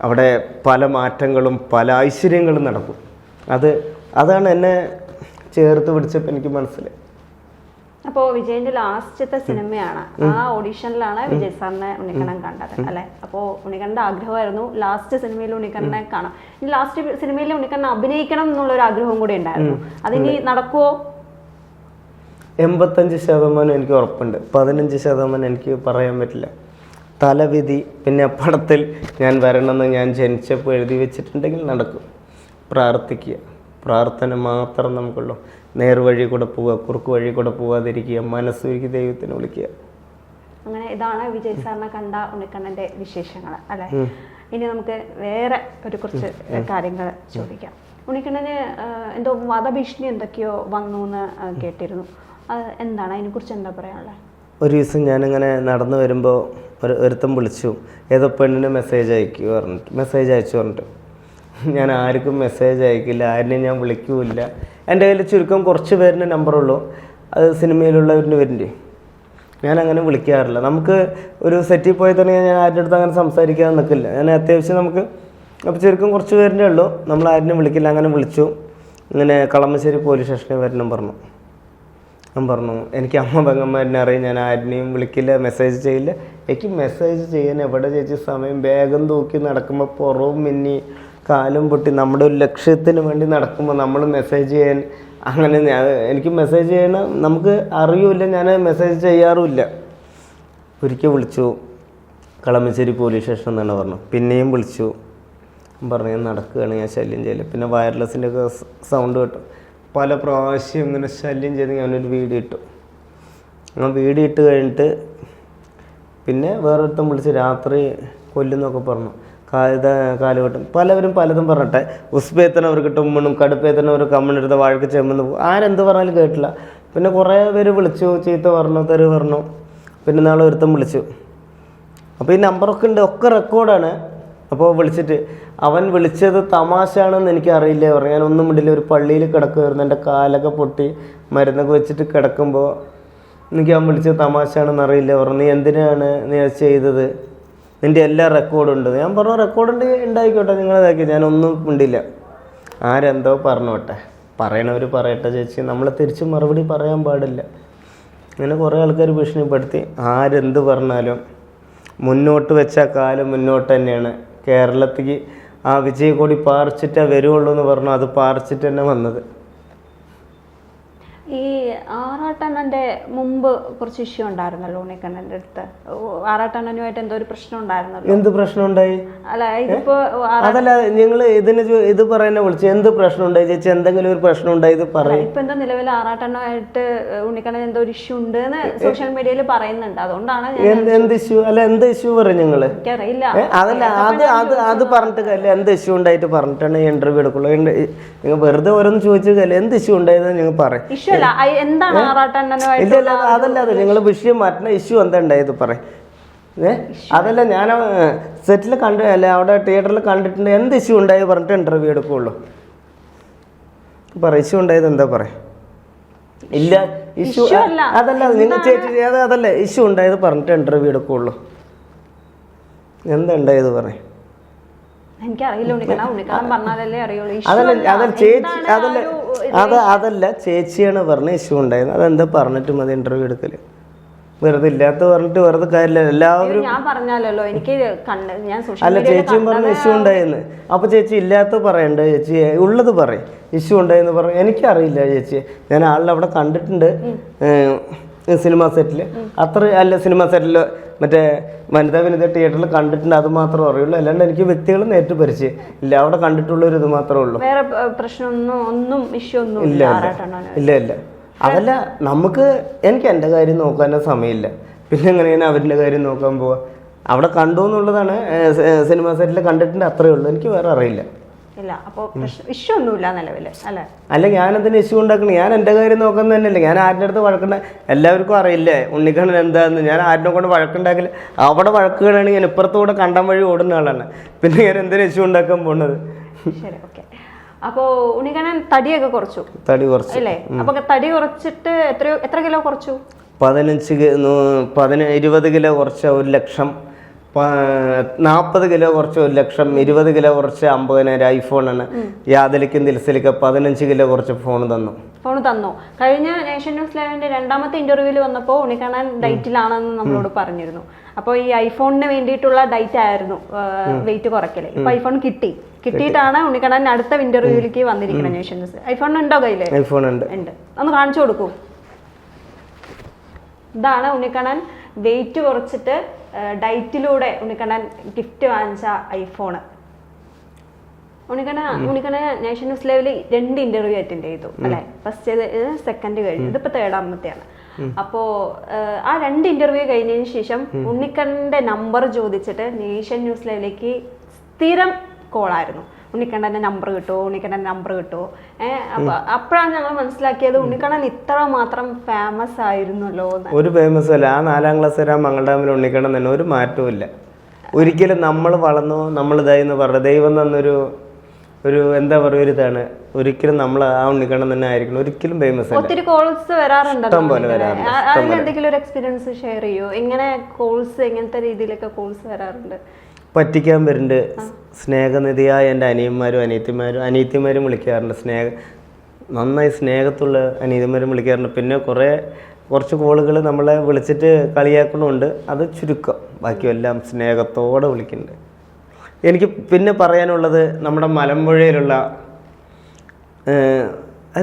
അവിടെ പല മാറ്റങ്ങളും പല ഐശ്വര്യങ്ങളും നടക്കും. അതാണ് എന്നെ ചേർത്ത് പിടിച്ചപ്പോൾ എനിക്ക് മനസ്സിലായി. അപ്പോൾ വിജയന്റെ ലാസ്റ്റത്തെ സിനിമയാണ്, ആ ഓഡിഷനിലാണ് വിജയ് സാറിനെ ഉണ്ണിക്കണ്ണൻ കണ്ടത് അല്ലെ? അപ്പോൾ ഉണ്ണിക്കണ്ണന്റെ ആഗ്രഹമായിരുന്നു ലാസ്റ്റ് സിനിമയിൽ ഉണ്ണിക്കണ്ണനെ കാണാം. ഇനി ലാസ്റ്റ് സിനിമയിൽ ഉണ്ണിക്കണ്ണൻ അഭിനയിക്കണം എന്നുള്ളൊരു ആഗ്രഹവും കൂടി ഉണ്ടായിരുന്നു. അതിനി നടക്കുമോ? 85% എനിക്ക് ഉറപ്പുണ്ട്. 15% എനിക്ക് പറയാൻ പറ്റില്ല. തലവിധി. പിന്നെ പടത്തിൽ ഞാൻ വരണമെന്ന് ഞാൻ ജനിച്ചപ്പോൾ എഴുതി വെച്ചിട്ടുണ്ടെങ്കിൽ നടക്കും. പ്രാർത്ഥിക്കുക, പ്രാർത്ഥന മാത്രം നമുക്കുള്ളൂ. നേർവഴി കൂടെ പോവുക, കുറുക്ക് വഴി കൂടെ പോവാതിരിക്കുക, മനസ്സൊരുക്കി ദൈവത്തിന് വിളിക്കുക. അങ്ങനെ ഇതാണ് വിജയ് സാറിനെ കണ്ട ഉണ്ണിക്കണ്ണന്റെ വിശേഷങ്ങൾ അല്ലെ? ഇനി നമുക്ക് വേറെ കുറച്ച് കാര്യങ്ങൾ ചോദിക്കാം. ഉണ്ണിക്കണ്ണന് എന്തോ വധഭീഷണി എന്തൊക്കെയോ വന്നു എന്ന് കേട്ടിരുന്നു. എന്താണ് അതിനെക്കുറിച്ച് എന്താ പറയാനുള്ളത്? ഒരു ദിവസം ഞാനിങ്ങനെ നടന്നു വരുമ്പോൾ ഒരുത്തം വിളിച്ചു, ഏതോ പെണ്ണിന് മെസ്സേജ് അയച്ചു പറഞ്ഞിട്ട്. ഞാൻ ആർക്കും മെസ്സേജ് അയക്കില്ല, ആരിനെയും ഞാൻ വിളിക്കൂല. എൻ്റെ കയ്യിൽ ചുരുക്കം കുറച്ച് പേരിൻ്റെ നമ്പറുള്ളൂ. അത് സിനിമയിലുള്ളവരിൻ്റെ പേരിൻ്റെ ഞാൻ വിളിക്കാറില്ല. നമുക്ക് ഒരു സെറ്റിൽ പോയി തന്നെ ഞാൻ ആരുടെ അടുത്ത് അങ്ങനെ സംസാരിക്കാൻ നിൽക്കില്ല. ഞാൻ അത്യാവശ്യം അപ്പോൾ ചുരുക്കം കുറച്ച് പേരിൻ്റെ ഉള്ളൂ, നമ്മൾ ആരിനും വിളിക്കില്ല. അങ്ങനെ വിളിച്ചു. ഇങ്ങനെ കളമശ്ശേരി പോലീസ് സ്റ്റേഷനിൽ വരണം പറഞ്ഞു. ഞാൻ പറഞ്ഞു എനിക്ക് അമ്മ പെങ്ങന്മാരിനെ അറിയാം, ഞാൻ ആരിനെയും വിളിക്കില്ല, മെസ്സേജ് ചെയ്യില്ല. എനിക്ക് മെസ്സേജ് ചെയ്യാൻ എവിടെ ചേച്ചി സമയം? വേഗം തൂക്കി നടക്കുമ്പോൾ പുറവും മിന്നി കാലും പൊട്ടി നമ്മുടെ ഒരു ലക്ഷ്യത്തിന് വേണ്ടി നടക്കുമ്പോൾ നമ്മൾ മെസ്സേജ് ചെയ്യാൻ അങ്ങനെ എനിക്ക് മെസ്സേജ് ചെയ്യണം നമുക്ക് അറിയില്ല. ഞാൻ മെസ്സേജ് ചെയ്യാറുമില്ല. ഒരിക്കൽ വിളിച്ചു, കളമശ്ശേരി പോലീസ് സ്റ്റേഷൻ എന്നാണ് പറഞ്ഞു. പിന്നെയും വിളിച്ചു, പറഞ്ഞു ഞാൻ നടക്കുകയാണ്, ഞാൻ ശല്യം ചെയ്യില്ല. പിന്നെ വയർലെസ്സിൻ്റെ ഒക്കെ സൗണ്ട് കേട്ടു. പല പ്രാവശ്യം ഇങ്ങനെ ശല്യം ചെയ്ത് ഞാനൊരു വീഡിയോ ഇട്ടു. ആ വീഡിയോ ഇട്ട് കഴിഞ്ഞിട്ട് പിന്നെ വേറൊരുത്തം വിളിച്ച് രാത്രി കൊല്ലുന്നൊക്കെ പറഞ്ഞു. കാലുകെട്ടും പലവരും പലതും പറഞ്ഞിട്ടെ. ഉസ്ബേത്തനവർക്ക് തുമ്മണും കടുപ്പേത്തനവർ കമ്മണെടുത്ത് വാഴക്ക് ചെമ്മെന്ന് ആരെന്ത് പറഞ്ഞാലും കേട്ടില്ല. പിന്നെ കുറേ പേര് വിളിച്ചു, ചീത്ത പറഞ്ഞു, തെറി പറഞ്ഞു. പിന്നെ നാളെ ഒരുത്തം വിളിച്ചു. അപ്പോൾ ഈ നമ്പറൊക്കെ ഉണ്ട്, ഒക്കെ റെക്കോർഡാണ്. അപ്പോൾ വിളിച്ചിട്ട് അവൻ വിളിച്ചത് തമാശയാണെന്ന് എനിക്കറിയില്ല പറഞ്ഞു. ഞാൻ ഒന്നും മിണ്ടില്ല. ഒരു പള്ളിയിൽ കിടക്കുമായിരുന്നു, എൻ്റെ കാലൊക്കെ പൊട്ടി മരുന്നൊക്കെ വെച്ചിട്ട് കിടക്കുമ്പോൾ എനിക്ക് അവൻ വിളിച്ചത് തമാശയാണെന്ന് അറിയില്ല പറഞ്ഞു. നീ എന്തിനാണ് നീ അത് ചെയ്തത്? നിൻ്റെ എല്ലാ റെക്കോർഡും ഉണ്ട്. ഞാൻ പറഞ്ഞു റെക്കോർഡ് ഉണ്ടായിക്കോട്ടെ, നിങ്ങളിതാക്കി. ഞാനൊന്നും മിണ്ടില്ല. ആരെന്തോ പറഞ്ഞോട്ടെ, പറയണവർ പറയട്ടെ ചേച്ചി, നമ്മൾ തിരിച്ച് മറുപടി പറയാൻ പാടില്ല. അങ്ങനെ കുറേ ആൾക്കാർ ഭീഷണിപ്പെടുത്തി. ആരെന്ത് പറഞ്ഞാലും മുന്നോട്ട് വെച്ച കാലം മുന്നോട്ട് തന്നെയാണ്. കേരളത്തിലേക്ക് ആ വിജയക്കൊടി പാറിച്ചിട്ടേ വരുള്ളൂ എന്ന് പറഞ്ഞു. അത് പാറിച്ചിട്ട് തന്നെ വന്നത്. ഈ ആറാട്ടണ്ണൻ്റെ മുമ്പ് കുറച്ച് ഇഷ്യൂ ഉണ്ടായിരുന്നല്ലോ ഉണ്ണിക്കണ്ണൻ്റെ അടുത്ത്. ആറാട്ടണ്ണനുമായിട്ട് എന്തോ ഒരു പ്രശ്നം ഉണ്ടായിരുന്നല്ലോ. എന്ത് പ്രശ്നം ഉണ്ടായി? അല്ല ഇതിപ്പോ അതല്ല, നിങ്ങൾ ഇത് പറയുന്ന വിളിച്ചു. എന്ത് പ്രശ്നം ഉണ്ടായി ചേച്ചി? എന്തെങ്കിലും ഒരു പ്രശ്നം ഉണ്ടായി ഇത് പറയും. ഇപ്പൊ എന്താ നിലവിൽ ആറാട്ടണ്ണുമായിട്ട് ഉണ്ണിക്കണ്ണൻ എന്തോ ഒരു ഇഷ്യൂ ഉണ്ട് എന്ന് സോഷ്യൽ മീഡിയയിൽ പറയുന്നുണ്ട്. അതുകൊണ്ടാണ് എന്ത് ഇഷ്യൂ? അല്ല എന്ത് ഇഷ്യൂ പറയും നിങ്ങള്? എനിക്കറിയില്ല. അതല്ല, അത് പറഞ്ഞിട്ട് കാര്യമില്ല. എന്ത് ഇഷ്യൂ ഉണ്ടായിട്ട് പറഞ്ഞിട്ടാണ് ഇന്റർവ്യൂ എടുക്കുള്ളൂ. നിങ്ങൾ വെറുതെ ഓരോന്ന് ചോദിച്ചു കാര്യമില്ല. എന്ത് ഇഷ്യൂ ഉണ്ടായത് നിങ്ങൾ പറയും. എന്താണ് ആറാട്ടണ്ണനുമായിട്ട്? ഇല്ല, അതല്ല, അത് നിങ്ങൾ വിഷയം മാറ്റുന്ന ഇഷ്യൂ എന്താ ഉണ്ടായത് പറയും. അതല്ല, ഞാൻ സെറ്റിൽ അല്ല അവിടെ തിയേറ്ററിൽ കണ്ടിട്ടുണ്ട്. എന്ത് ഇഷ്യൂ ഉണ്ടായി പറഞ്ഞിട്ട് ഇന്റർവ്യൂ എടുക്കുള്ളൂ. പറ, ഇഷ്യൂ ഉണ്ടായത് എന്താ പറയാ? ഇല്ല, ഇഷ്യൂ അതല്ല, നിങ്ങൾ ചേച്ചി അതല്ല, ഇഷ്യൂ ഉണ്ടായത് പറഞ്ഞിട്ട് ഇന്റർവ്യൂ എടുക്കുള്ളൂ. എന്താ ഉണ്ടായത് പറയും. അതല്ല ചേച്ചിയാണ് പറഞ്ഞ ഇഷ്യൂ ഉണ്ടായത്. അതെന്താ പറഞ്ഞിട്ട് മതി ഇന്റർവ്യൂ എടുക്കല്. വെറുതെ ഇല്ലാത്ത പറഞ്ഞിട്ട് വെറുതെ കാര്യമില്ല. എല്ലാവരും അല്ല, ചേച്ചിയും പറഞ്ഞ ഇഷ്യൂ ഉണ്ടായെന്ന്. അപ്പൊ ചേച്ചി ഇല്ലാത്ത പറയണ്ട, ചേച്ചി ഉള്ളത് പറയും. ഇഷ്യൂ ഉണ്ടായെന്ന് പറഞ്ഞു. എനിക്കറിയില്ല ചേച്ചി. ഞാൻ ആളിനെ അവിടെ കണ്ടിട്ടുണ്ട് സിനിമാ സെറ്റിൽ. അത്ര അല്ല, സിനിമാ സെറ്റിൽ മറ്റേ വനിതാ തിയേറ്ററിൽ കണ്ടിട്ടുണ്ട്. അത് മാത്രമേ അറിയുള്ളൂ. അല്ലാണ്ട് എനിക്ക് വ്യക്തികൾ നേരിട്ട് പരിചയം ഇല്ല. അവിടെ കണ്ടിട്ടുള്ളൊരു ഇത് മാത്രമേ ഉള്ളൂ. വേറെ പ്രശ്നമൊന്നും ഇഷ്യൂ ഒന്നും ഇല്ല. അതല്ല, എനിക്ക് എൻ്റെ കാര്യം നോക്കാനേ സമയമില്ല. പിന്നെ എങ്ങനെയാണ് അവരുടെ കാര്യം നോക്കാൻ പോവാ? അവിടെ കണ്ടു എന്നുള്ളതാണ്. സിനിമാ സെറ്റിൽ കണ്ടിട്ടുണ്ട്, അത്രേ ഉള്ളൂ. എനിക്ക് വേറെ അറിയില്ല. ഇഷ്യൂ ഒന്നുമില്ല നിലവിൽ. അല്ല, ഞാനെന്തിനാ ഇഷ്യൂ ഉണ്ടാക്കണം? ഞാൻ എൻ്റെ കാര്യം നോക്കാൻ തന്നെയല്ലേ. ഞാൻ ആരുടെ അടുത്ത് വഴക്കുണ്ട എല്ലാവർക്കും അറിയില്ലേ ഉണ്ണിക്കണ്ണൻ എന്താന്ന്. ഞാൻ ആരിനെ കൊണ്ട് വഴക്കുണ്ടാക്കില്ല. അവിടെ വഴക്കുകളാണെങ്കിൽ ഞാൻ ഇപ്പുറത്തൂടെ കണ്ടം വഴി ഓടുന്ന ആളാണ്. പിന്നെ ഞാൻ എന്തിനാ ഇഷ്യൂ ഉണ്ടാക്കാൻ പോണത്? ശരി, ഓക്കെ. അപ്പോ ഉണ്ണിക്കണ്ണൻ തടിയൊക്കെ കുറച്ചു അല്ലേ? അപ്പൊ തടി കുറച്ചിട്ട് എത്ര കിലോ കുറച്ചു? 20 കിലോ കുറച്ച 1 ലക്ഷം, 40 കിലോ കുറച്ച് 1 ലക്ഷം, 20 കിലോ കുറച്ച് 50,000 ഐഫോണാണ്. യാദലിക്കും ദിൽസലിക്ക് 15 കിലോ കുറച്ച് ഫോൺ തന്നു. കഴിഞ്ഞ നേഷൻ ന്യൂസ് ലൈവിന്റെ രണ്ടാമത്തെ ഇന്റർവ്യൂവിൽ വന്നപ്പോൾ ഉണ്ണിക്കണ്ണൻ ഡയറ്റിലാണെന്ന് നമ്മളോട് പറഞ്ഞിരുന്നു. അപ്പോൾ ഈ ഐഫോണിന് വേണ്ടിയിട്ടുള്ള ഡയറ്റ് ആയിരുന്നു വെയിറ്റ് കുറയ്ക്കല്. ഇപ്പൊ ഐഫോൺ കിട്ടിയിട്ടാണ് ഉണ്ണിക്കണ്ണൻ അടുത്ത ഇന്റർവ്യൂവിലേക്ക് വന്നിരിക്കുന്നത് നേഷൻ ന്യൂസ്. ഐഫോൺ ഉണ്ടോ കയ്യില്? ഐഫോൺ ഉണ്ട്. ഒന്ന് കാണിച്ചു കൊടുക്കൂ. ഇതാണ് ഉണ്ണിക്കണ്ണൻ വെയിറ്റ് കുറച്ചിട്ട് ഡയറ്റിലൂടെ ഉണ്ണിക്കണ്ണൻ ഗിഫ്റ്റ് വാങ്ങിച്ച ഐഫോണ്. ഉണ്ണിക്കണ്ണൻ നേഷൻ ന്യൂസ് ലൈവിൽ 2 ഇന്റർവ്യൂ അറ്റൻഡ് ചെയ്തു അല്ലെ? ഫസ്റ്റ് സെക്കൻഡ് കഴിഞ്ഞു, ഇതിപ്പോ തേർഡാമത്തെയാണ്. അപ്പോ ആ 2 ഇന്റർവ്യൂ കഴിഞ്ഞതിന് ശേഷം ഉണ്ണിക്കണ്ണന്റെ നമ്പർ ചോദിച്ചിട്ട് നേഷൻ ന്യൂസ് ലൈവിലേക്ക് സ്ഥിരം കോളായിരുന്നു. ഉണ്ണിക്കണ്ണന്റെ നമ്പർ കിട്ടുമോ? അപ്പോഴാണ് ഞങ്ങൾ മനസ്സിലാക്കിയത് ഉണ്ണിക്കണ്ണൻ ഇത്ര മാത്രം ഫേമസ് ആയിരുന്നല്ലോ. ഒരു ഫേമസ് അല്ല. ആ 4ാം ക്ലാസ് വരെ മംഗളഡാമിൽ ഉണ്ണിക്കണ്ണൻ തന്നെ ഒരു മാറ്റവും ഇല്ല. ഒരിക്കലും നമ്മൾ വളർന്നു, നമ്മൾ ഇതായിന്ന് പറഞ്ഞ ദൈവം തന്നൊരു എന്താ പറയുക ഒരു ഇതാണ്. ഒരിക്കലും നമ്മൾ ആ ഉണ്ണിക്കണ്ണൻ തന്നെ ആയിരിക്കണം. ഒരിക്കലും ഫേമസ് അല്ല. ഒത്തിരി കോൾസ് വരാറുണ്ടല്ലോ. എന്തെങ്കിലും ഒരു എക്സ്പീരിയൻസ് ഷെയർ ചെയ്യോ? എങ്ങനെ കോൾസ്, എങ്ങനത്തെ രീതിയിലൊക്കെ കോൾസ് വരാറുണ്ട്? പറ്റിക്കാൻ വരുന്നുണ്ട്. സ്നേഹനിധിയായ എൻ്റെ അനിയത്തിമാരും വിളിക്കാറുണ്ട്. നന്നായി സ്നേഹത്തുള്ള അനിയത്തിമാരും വിളിക്കാറുണ്ട്. പിന്നെ കുറച്ച് കോളുകൾ നമ്മളെ വിളിച്ചിട്ട് കളിയാക്കണമുണ്ട്. അത് ചുരുക്കം. ബാക്കിയെല്ലാം സ്നേഹത്തോടെ വിളിക്കുന്നുണ്ട്. എനിക്ക് പിന്നെ പറയാനുള്ളത് നമ്മുടെ മലമ്പുഴയിലുള്ള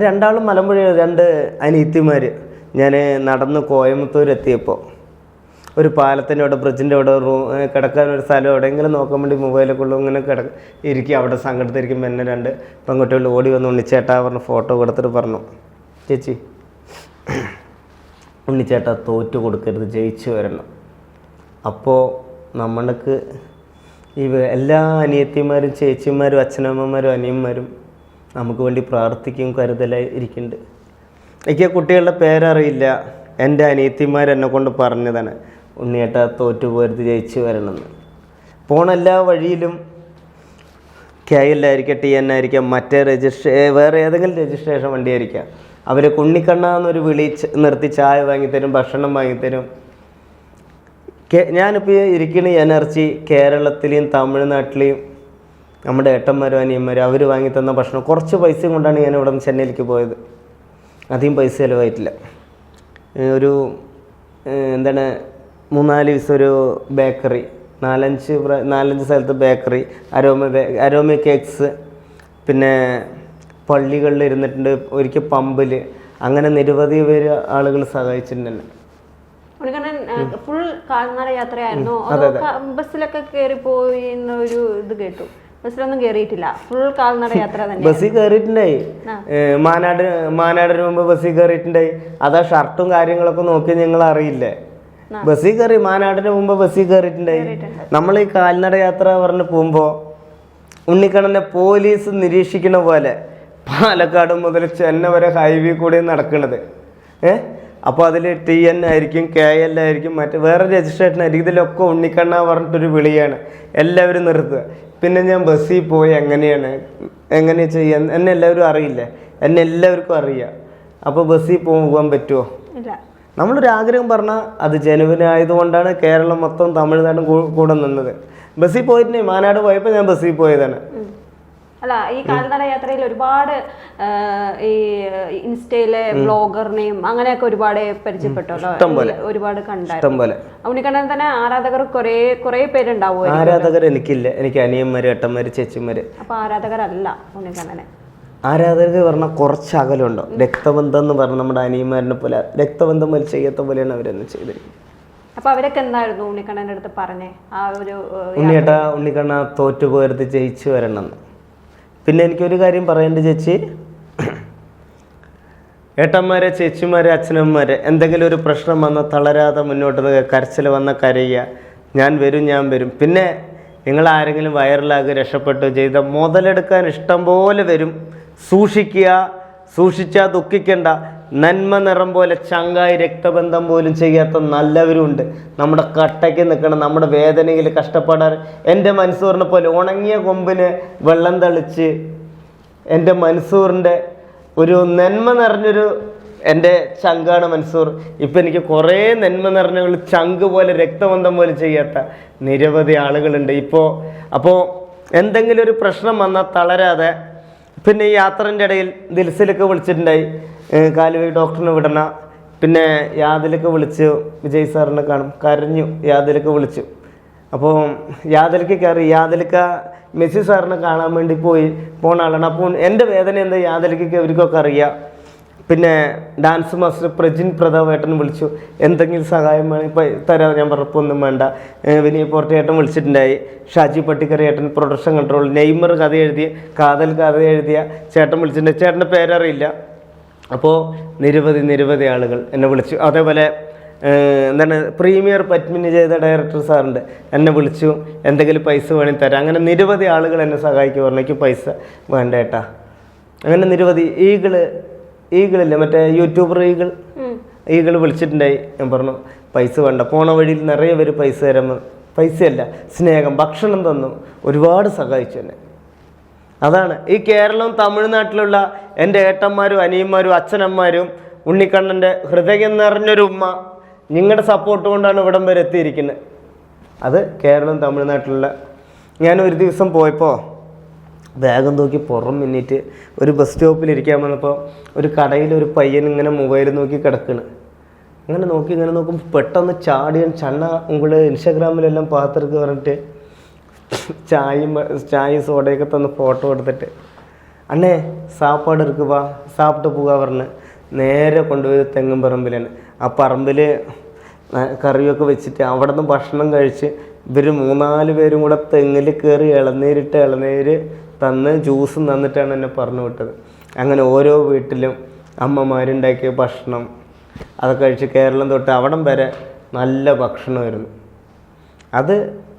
രണ്ടാളും മലമ്പുഴയിൽ 2 അനിയത്തിമാർ. ഞാൻ നടന്ന് കോയമ്പത്തൂർ എത്തിയപ്പോൾ ഒരു പാലത്തിൻ്റെ അവിടെ ബ്രിഡ്ജിൻ്റെ അവിടെ കിടക്കാനൊരു സ്ഥലം എവിടെയെങ്കിലും നോക്കാൻ വേണ്ടി മൊബൈലൊക്കെ ഉള്ളൂ ഇങ്ങനെ ഇരിക്കുക. അവിടെ സങ്കടത്തിരിക്കുമ്പോൾ എന്നെ 2 പെൺകുട്ടികൾ ഓടി വന്ന് ഉണ്ണിച്ചേട്ടാ പറഞ്ഞ് ഫോട്ടോ കൊടുത്തിട്ട് പറഞ്ഞു, ചേച്ചി ഉണ്ണിച്ചേട്ടാ തോറ്റു കൊടുക്കരുത്, ജയിച്ചു വരണം. അപ്പോൾ നമ്മൾക്ക് എല്ലാ അനിയത്തിമാരും ചേച്ചിമാരും അച്ഛനമ്മമാരും അനിയന്മാരും നമുക്ക് വേണ്ടി പ്രാർത്ഥിക്കും, കരുതലായി ഇരിക്കുന്നുണ്ട്. എനിക്ക് കുട്ടികളുടെ പേരറിയില്ല. എൻ്റെ അനിയത്തിമാർ എന്നെ കൊണ്ട് പറഞ്ഞതാണ്, ഉണ്ണിയേട്ട തോറ്റുപോരുത്, ജയിച്ചു വരണമെന്ന്. പോണ എല്ലാ വഴിയിലും KL ആയിരിക്കാം, TN ആയിരിക്കാം, മറ്റേ വേറെ ഏതെങ്കിലും രജിസ്ട്രേഷൻ വണ്ടി ആയിരിക്കാം, അവർ ഉണ്ണിക്കണ്ണാന്നൊരു വിളി നിർത്തി ചായ വാങ്ങിത്തരും, ഭക്ഷണം വാങ്ങിത്തരും. ഞാനിപ്പോൾ ഇരിക്കുന്ന എനർജി കേരളത്തിലെയും തമിഴ്നാട്ടിലെയും നമ്മുടെ ഏട്ടന്മാരും അനിയന്മാരും അവർ വാങ്ങിത്തന്ന ഭക്ഷണം, കുറച്ച് പൈസയും കൊണ്ടാണ് ഞാൻ ഇവിടെ നിന്ന് ചെന്നൈയിലേക്ക് പോയത്. അധികം പൈസ ചിലവായിട്ടില്ല. ഒരു 3-4 ദിവസം ഒരു ബേക്കറി, 4-5 സ്ഥലത്ത് ബേക്കറി, അരോമ കേക്ക്സ്, പിന്നെ പള്ളികളിൽ ഇരുന്നിട്ടുണ്ട്, ഒരിക്കൽ പമ്പിൽ, അങ്ങനെ നിരവധി പേര് ആളുകൾ സഹായിച്ചിട്ടുണ്ട്. ഫുൾ കാൽനട യാത്രയായിരുന്നു. ബസ്സിലൊക്കെ കയറി പോയി ഒരു ഇത് കേട്ടു. ബസ്സിലൊന്നും കയറിയിട്ടില്ല, ഫുൾ കാൽനട യാത്ര തന്നെ. ബസ്സിൽ കയറിയിട്ടുണ്ടായി, മാനാടിന് മുമ്പ് ബസ്സിൽ കയറിയിട്ടുണ്ടായി. അതാ ഷർട്ടും കാര്യങ്ങളൊക്കെ നോക്കി നിങ്ങൾ അറിയില്ലേ. ബസ്സിൽ കയറി, മാനാടിന് മുമ്പ് ബസ്സിൽ കയറിയിട്ടുണ്ടായി. നമ്മൾ ഈ കാൽനട യാത്ര പറഞ്ഞ് പോകുമ്പോൾ ഉണ്ണിക്കണ്ണനെ പോലീസ് നിരീക്ഷിക്കണ പോലെ പാലക്കാട് മുതൽ ചെന്നൈ വരെ ഹൈവേ കൂടെ നടക്കുന്നത്. അപ്പോൾ അതിൽ TN ആയിരിക്കും, KL ആയിരിക്കും, മറ്റേ വേറെ രജിസ്ട്രേഷൻ ആയിരിക്കും. ഇതിലൊക്കെ ഉണ്ണിക്കണ്ണ പറഞ്ഞിട്ടൊരു വിളിയാണ്, എല്ലാവരും നിർത്തുക. പിന്നെ ഞാൻ ബസ്സിൽ പോയി എങ്ങനെ ചെയ്യാൻ എന്നെ എല്ലാവരും അറിയില്ലേ, എന്നെ എല്ലാവർക്കും അറിയാം. അപ്പോൾ ബസ്സിൽ പോകാൻ പറ്റുമോ? നമ്മളൊരു ആഗ്രഹം പറഞ്ഞാൽ അത് ജനുവിനായതുകൊണ്ടാണ് കേരളം മൊത്തം തമിഴ്നാടും കൂടെ നിന്നത്. ബസ്സിൽ പോയിട്ടുണ്ടെങ്കിൽ മാനാട് പോയപ്പോൾ ഞാൻ ബസ്സിൽ പോയതാണ്. അല്ല, ഈ കാൽനട യാത്രയിൽ ഒരുപാട് ഈ ഇൻസ്റ്റയിലെ ബ്ലോഗറിനെയും അങ്ങനെയൊക്കെ ഒരുപാട് പരിചയപ്പെട്ടല്ലോ, ഒരുപാട് കണ്ടായിരുന്നു. ഉണ്ണിക്കണ്ണൻ തന്നെ ആരാധകർ കുറെ പേരുണ്ടാവും. ആരാധകർ എനിക്കില്ല, എനിക്ക് അനിയന്മാര്, ഏട്ടന്മാര്, ചേച്ചിമാര്. അപ്പൊ ആരാധകരല്ല ഉണ്ണിക്കണ്ണനെ. ആരാധകർ പറഞ്ഞാൽ കുറച്ച് അകലുണ്ടോ. രക്തബന്ധം എന്ന് പറഞ്ഞാൽ നമ്മുടെ അനിയന്മാരിനെ പോലെ രക്തബന്ധം പോലെ ചെയ്യാത്ത പോലെയാണ് അവരെന്നെ ചെയ്തിരിക്കുന്നത്. അപ്പൊ അവരൊക്കെ എന്തായിരുന്നു ഉണ്ണിക്കണ്ണൻ്റെ അടുത്ത് പറഞ്ഞേ? ആ ഒരു ഉണ്ണിക്കണ്ണ തോറ്റുപോയത് ജയിച്ചു വരണം. പിന്നെ എനിക്കൊരു കാര്യം പറയേണ്ട ചേച്ചി, ഏട്ടന്മാരെ, ചേച്ചിമാരെ, അച്ഛനമ്മമാരെ, എന്തെങ്കിലും ഒരു പ്രശ്നം വന്നാൽ തളരാതെ മുന്നോട്ട് കരച്ചിൽ വന്ന കരയുക, ഞാൻ വരും. പിന്നെ നിങ്ങൾ ആരെങ്കിലും വൈറലാകുക, രക്ഷപ്പെട്ടു ചെയ്ത മുതലെടുക്കാൻ ഇഷ്ടം പോലെ വരും. സൂക്ഷിച്ചാൽ ദുഃഖിക്കണ്ട. നന്മ നിറം പോലെ ചങ്കായി രക്തബന്ധം പോലും ചെയ്യാത്ത നല്ലവരും ഉണ്ട്. നമ്മുടെ കട്ടയ്ക്ക് നിൽക്കണം, നമ്മുടെ വേദനയിൽ കഷ്ടപ്പെടാൻ. എൻ്റെ മൻസൂറിനെ പോലെ ഉണങ്ങിയ കൊമ്പിന് വെള്ളം തളിച്ച് എൻ്റെ മൻസൂറിൻ്റെ ഒരു നന്മ നിറഞ്ഞൊരു എൻ്റെ ചങ്കാണ് മൻസൂർ. ഇപ്പം എനിക്ക് കുറേ നന്മ നിറഞ്ഞ ചങ്ക് പോലെ രക്തബന്ധം പോലും ചെയ്യാത്ത നിരവധി ആളുകളുണ്ട് അപ്പോൾ എന്തെങ്കിലും ഒരു പ്രശ്നം വന്നാൽ തളരാതെ. പിന്നെ ഈ യാത്രൻ്റെ ഇടയിൽ ദിൽസിലൊക്കെ വിളിച്ചിട്ടുണ്ടായി, കാലുവൈ ഡോക്ടറിനെ വിടണ. പിന്നെ യാതിലൊക്കെ വിളിച്ചു, വിജയ് സാറിനെ കാണും, കരഞ്ഞു. യാതിലൊക്കെ വിളിച്ചു. അപ്പോൾ യാതിലക്ക് കയറി, യാതിലക്ക മെസ്സി സാറിനെ കാണാൻ വേണ്ടി പോണ ആളാണ്. അപ്പോൾ എൻ്റെ വേദന എന്താ യാതിലക്കൊക്കെ ഇവർക്കൊക്കെ അറിയാം. പിന്നെ ഡാൻസ് മാസ്റ്റർ പ്രജിൻ പ്രതാപേട്ടൻ വിളിച്ചു, എന്തെങ്കിലും സഹായം വേണം ഇപ്പം തരാം. ഞാൻ പറഞ്ഞപ്പോൾ ഒന്നും വേണ്ട. വിനയ പോർട്ടേട്ടൻ വിളിച്ചിട്ടുണ്ടായി. ഷാജി പട്ടിക്കറി ഏട്ടൻ പ്രൊഡക്ഷൻ കൺട്രോൾ. നെയ്മർ കഥ എഴുതിയ കഥ എഴുതിയ ചേട്ടൻ വിളിച്ചിട്ടുണ്ട്. ചേട്ടൻ്റെ പേരറിയില്ല. അപ്പോൾ നിരവധി ആളുകൾ എന്നെ വിളിച്ചു. അതേപോലെ പ്രീമിയർ പത്മിനി ചെയ്ത ഡയറക്ടർ സാറുണ്ട്, എന്നെ വിളിച്ചു, എന്തെങ്കിലും പൈസ വേണമെങ്കിൽ തരാം. അങ്ങനെ നിരവധി ആളുകൾ എന്നെ സഹായിക്കും. പറഞ്ഞേക്ക് പൈസ വേണ്ട ഏട്ടാ. അങ്ങനെ നിരവധി ഈകളില്ലേ, മറ്റേ യൂട്യൂബർ ഈകൾ വിളിച്ചിട്ടുണ്ടായി. ഞാൻ പറഞ്ഞു പൈസ വേണ്ട. പോണ വഴിയിൽ നിറയെ പേര് പൈസ തരുമ്പോൾ, പൈസയല്ല സ്നേഹം, ഭക്ഷണം തന്നു, ഒരുപാട് സഹായിച്ചു എന്നെ. അതാണ് ഈ കേരളവും തമിഴ്നാട്ടിലുള്ള എൻ്റെ ഏട്ടന്മാരും അനിയന്മാരും അച്ഛനമ്മമാരും ഉണ്ണിക്കണ്ണൻ്റെ ഹൃദയം നിറഞ്ഞൊരു ഉമ്മ, നിങ്ങളുടെ സപ്പോർട്ട് കൊണ്ടാണ് ഇവിടം വരെ എത്തിയിരിക്കുന്നത്. അത് കേരളവും തമിഴ്നാട്ടിലുള്ള. ഞാൻ ഒരു ദിവസം പോയപ്പോൾ ബാഗും തൂക്കി പുറം മിന്നിട്ട് ഒരു ബസ് സ്റ്റോപ്പിൽ ഇരിക്കാൻ വന്നപ്പോൾ ഒരു കടയിൽ ഒരു പയ്യൻ ഇങ്ങനെ മൊബൈൽ നോക്കി കിടക്കണ്. ഇങ്ങനെ നോക്കുമ്പോൾ പെട്ടെന്ന് ചാടിയൻ ചണ്ണ ഉങ്ങള് ഇൻസ്റ്റാഗ്രാമിലെല്ലാം പാത്രക്ക് പറഞ്ഞിട്ട് ചായയും സോഡയൊക്കെ തന്ന് ഫോട്ടോ എടുത്തിട്ട്, അണ്ണേ സാപ്പാട് എടുക്കുക സാപ്പിട്ട് പോകാൻ പറഞ്ഞ് നേരെ കൊണ്ടുപോയി തെങ്ങും പറമ്പിലാണ്. ആ പറമ്പിൽ കറിയൊക്കെ വെച്ചിട്ട് അവിടെ നിന്ന് ഭക്ഷണം കഴിച്ച് ഇവർ 3-4 പേരും കൂടെ തെങ്ങിൽ കയറി ഇളനീര് തന്ന് ജ്യൂസും തന്നിട്ടാണ് എന്നെ പറഞ്ഞു വിട്ടത്. അങ്ങനെ ഓരോ വീട്ടിലും അമ്മമാരുണ്ടാക്കിയ ഭക്ഷണം അതൊക്കെ കഴിച്ച് കേരളം തൊട്ട് അവിടം വരെ നല്ല ഭക്ഷണമായിരുന്നു. അത്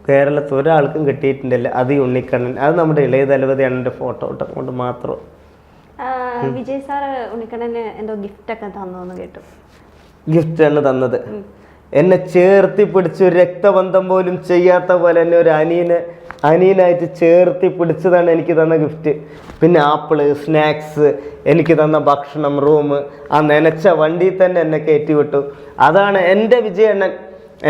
കേരളത്തിൽ ഒരാൾക്കും കിട്ടിയിട്ടുണ്ടല്ല. അത് ഈ ഉണ്ണിക്കണ്ണൻ, അത് നമ്മുടെ ഇളയ ദളപതി അണ്ണൻ്റെ ഫോട്ടോ കൊണ്ട് മാത്രം. വിജയ് സാറ് ഉണ്ണിക്കണ്ണന് എന്തോ ഗിഫ്റ്റ് ഒക്കെ തന്നു കേട്ടു. ഗിഫ്റ്റാണ് തന്നത്. എന്നെ ചേർത്തി പിടിച്ച് രക്തബന്ധം പോലും ചെയ്യാത്ത പോലെ എന്നെ ഒരു അനിയനായിട്ട് ചേർത്തി പിടിച്ചതാണ് എനിക്ക് തന്ന ഗിഫ്റ്റ്. പിന്നെ ആപ്പിള്, സ്നാക്സ്, എനിക്ക് തന്ന ഭക്ഷണം, റൂം, ആ നനച്ച വണ്ടിയിൽ തന്നെ എന്നെ കയറ്റി വിട്ടു. അതാണ് എൻ്റെ വിജയണ്ണൻ.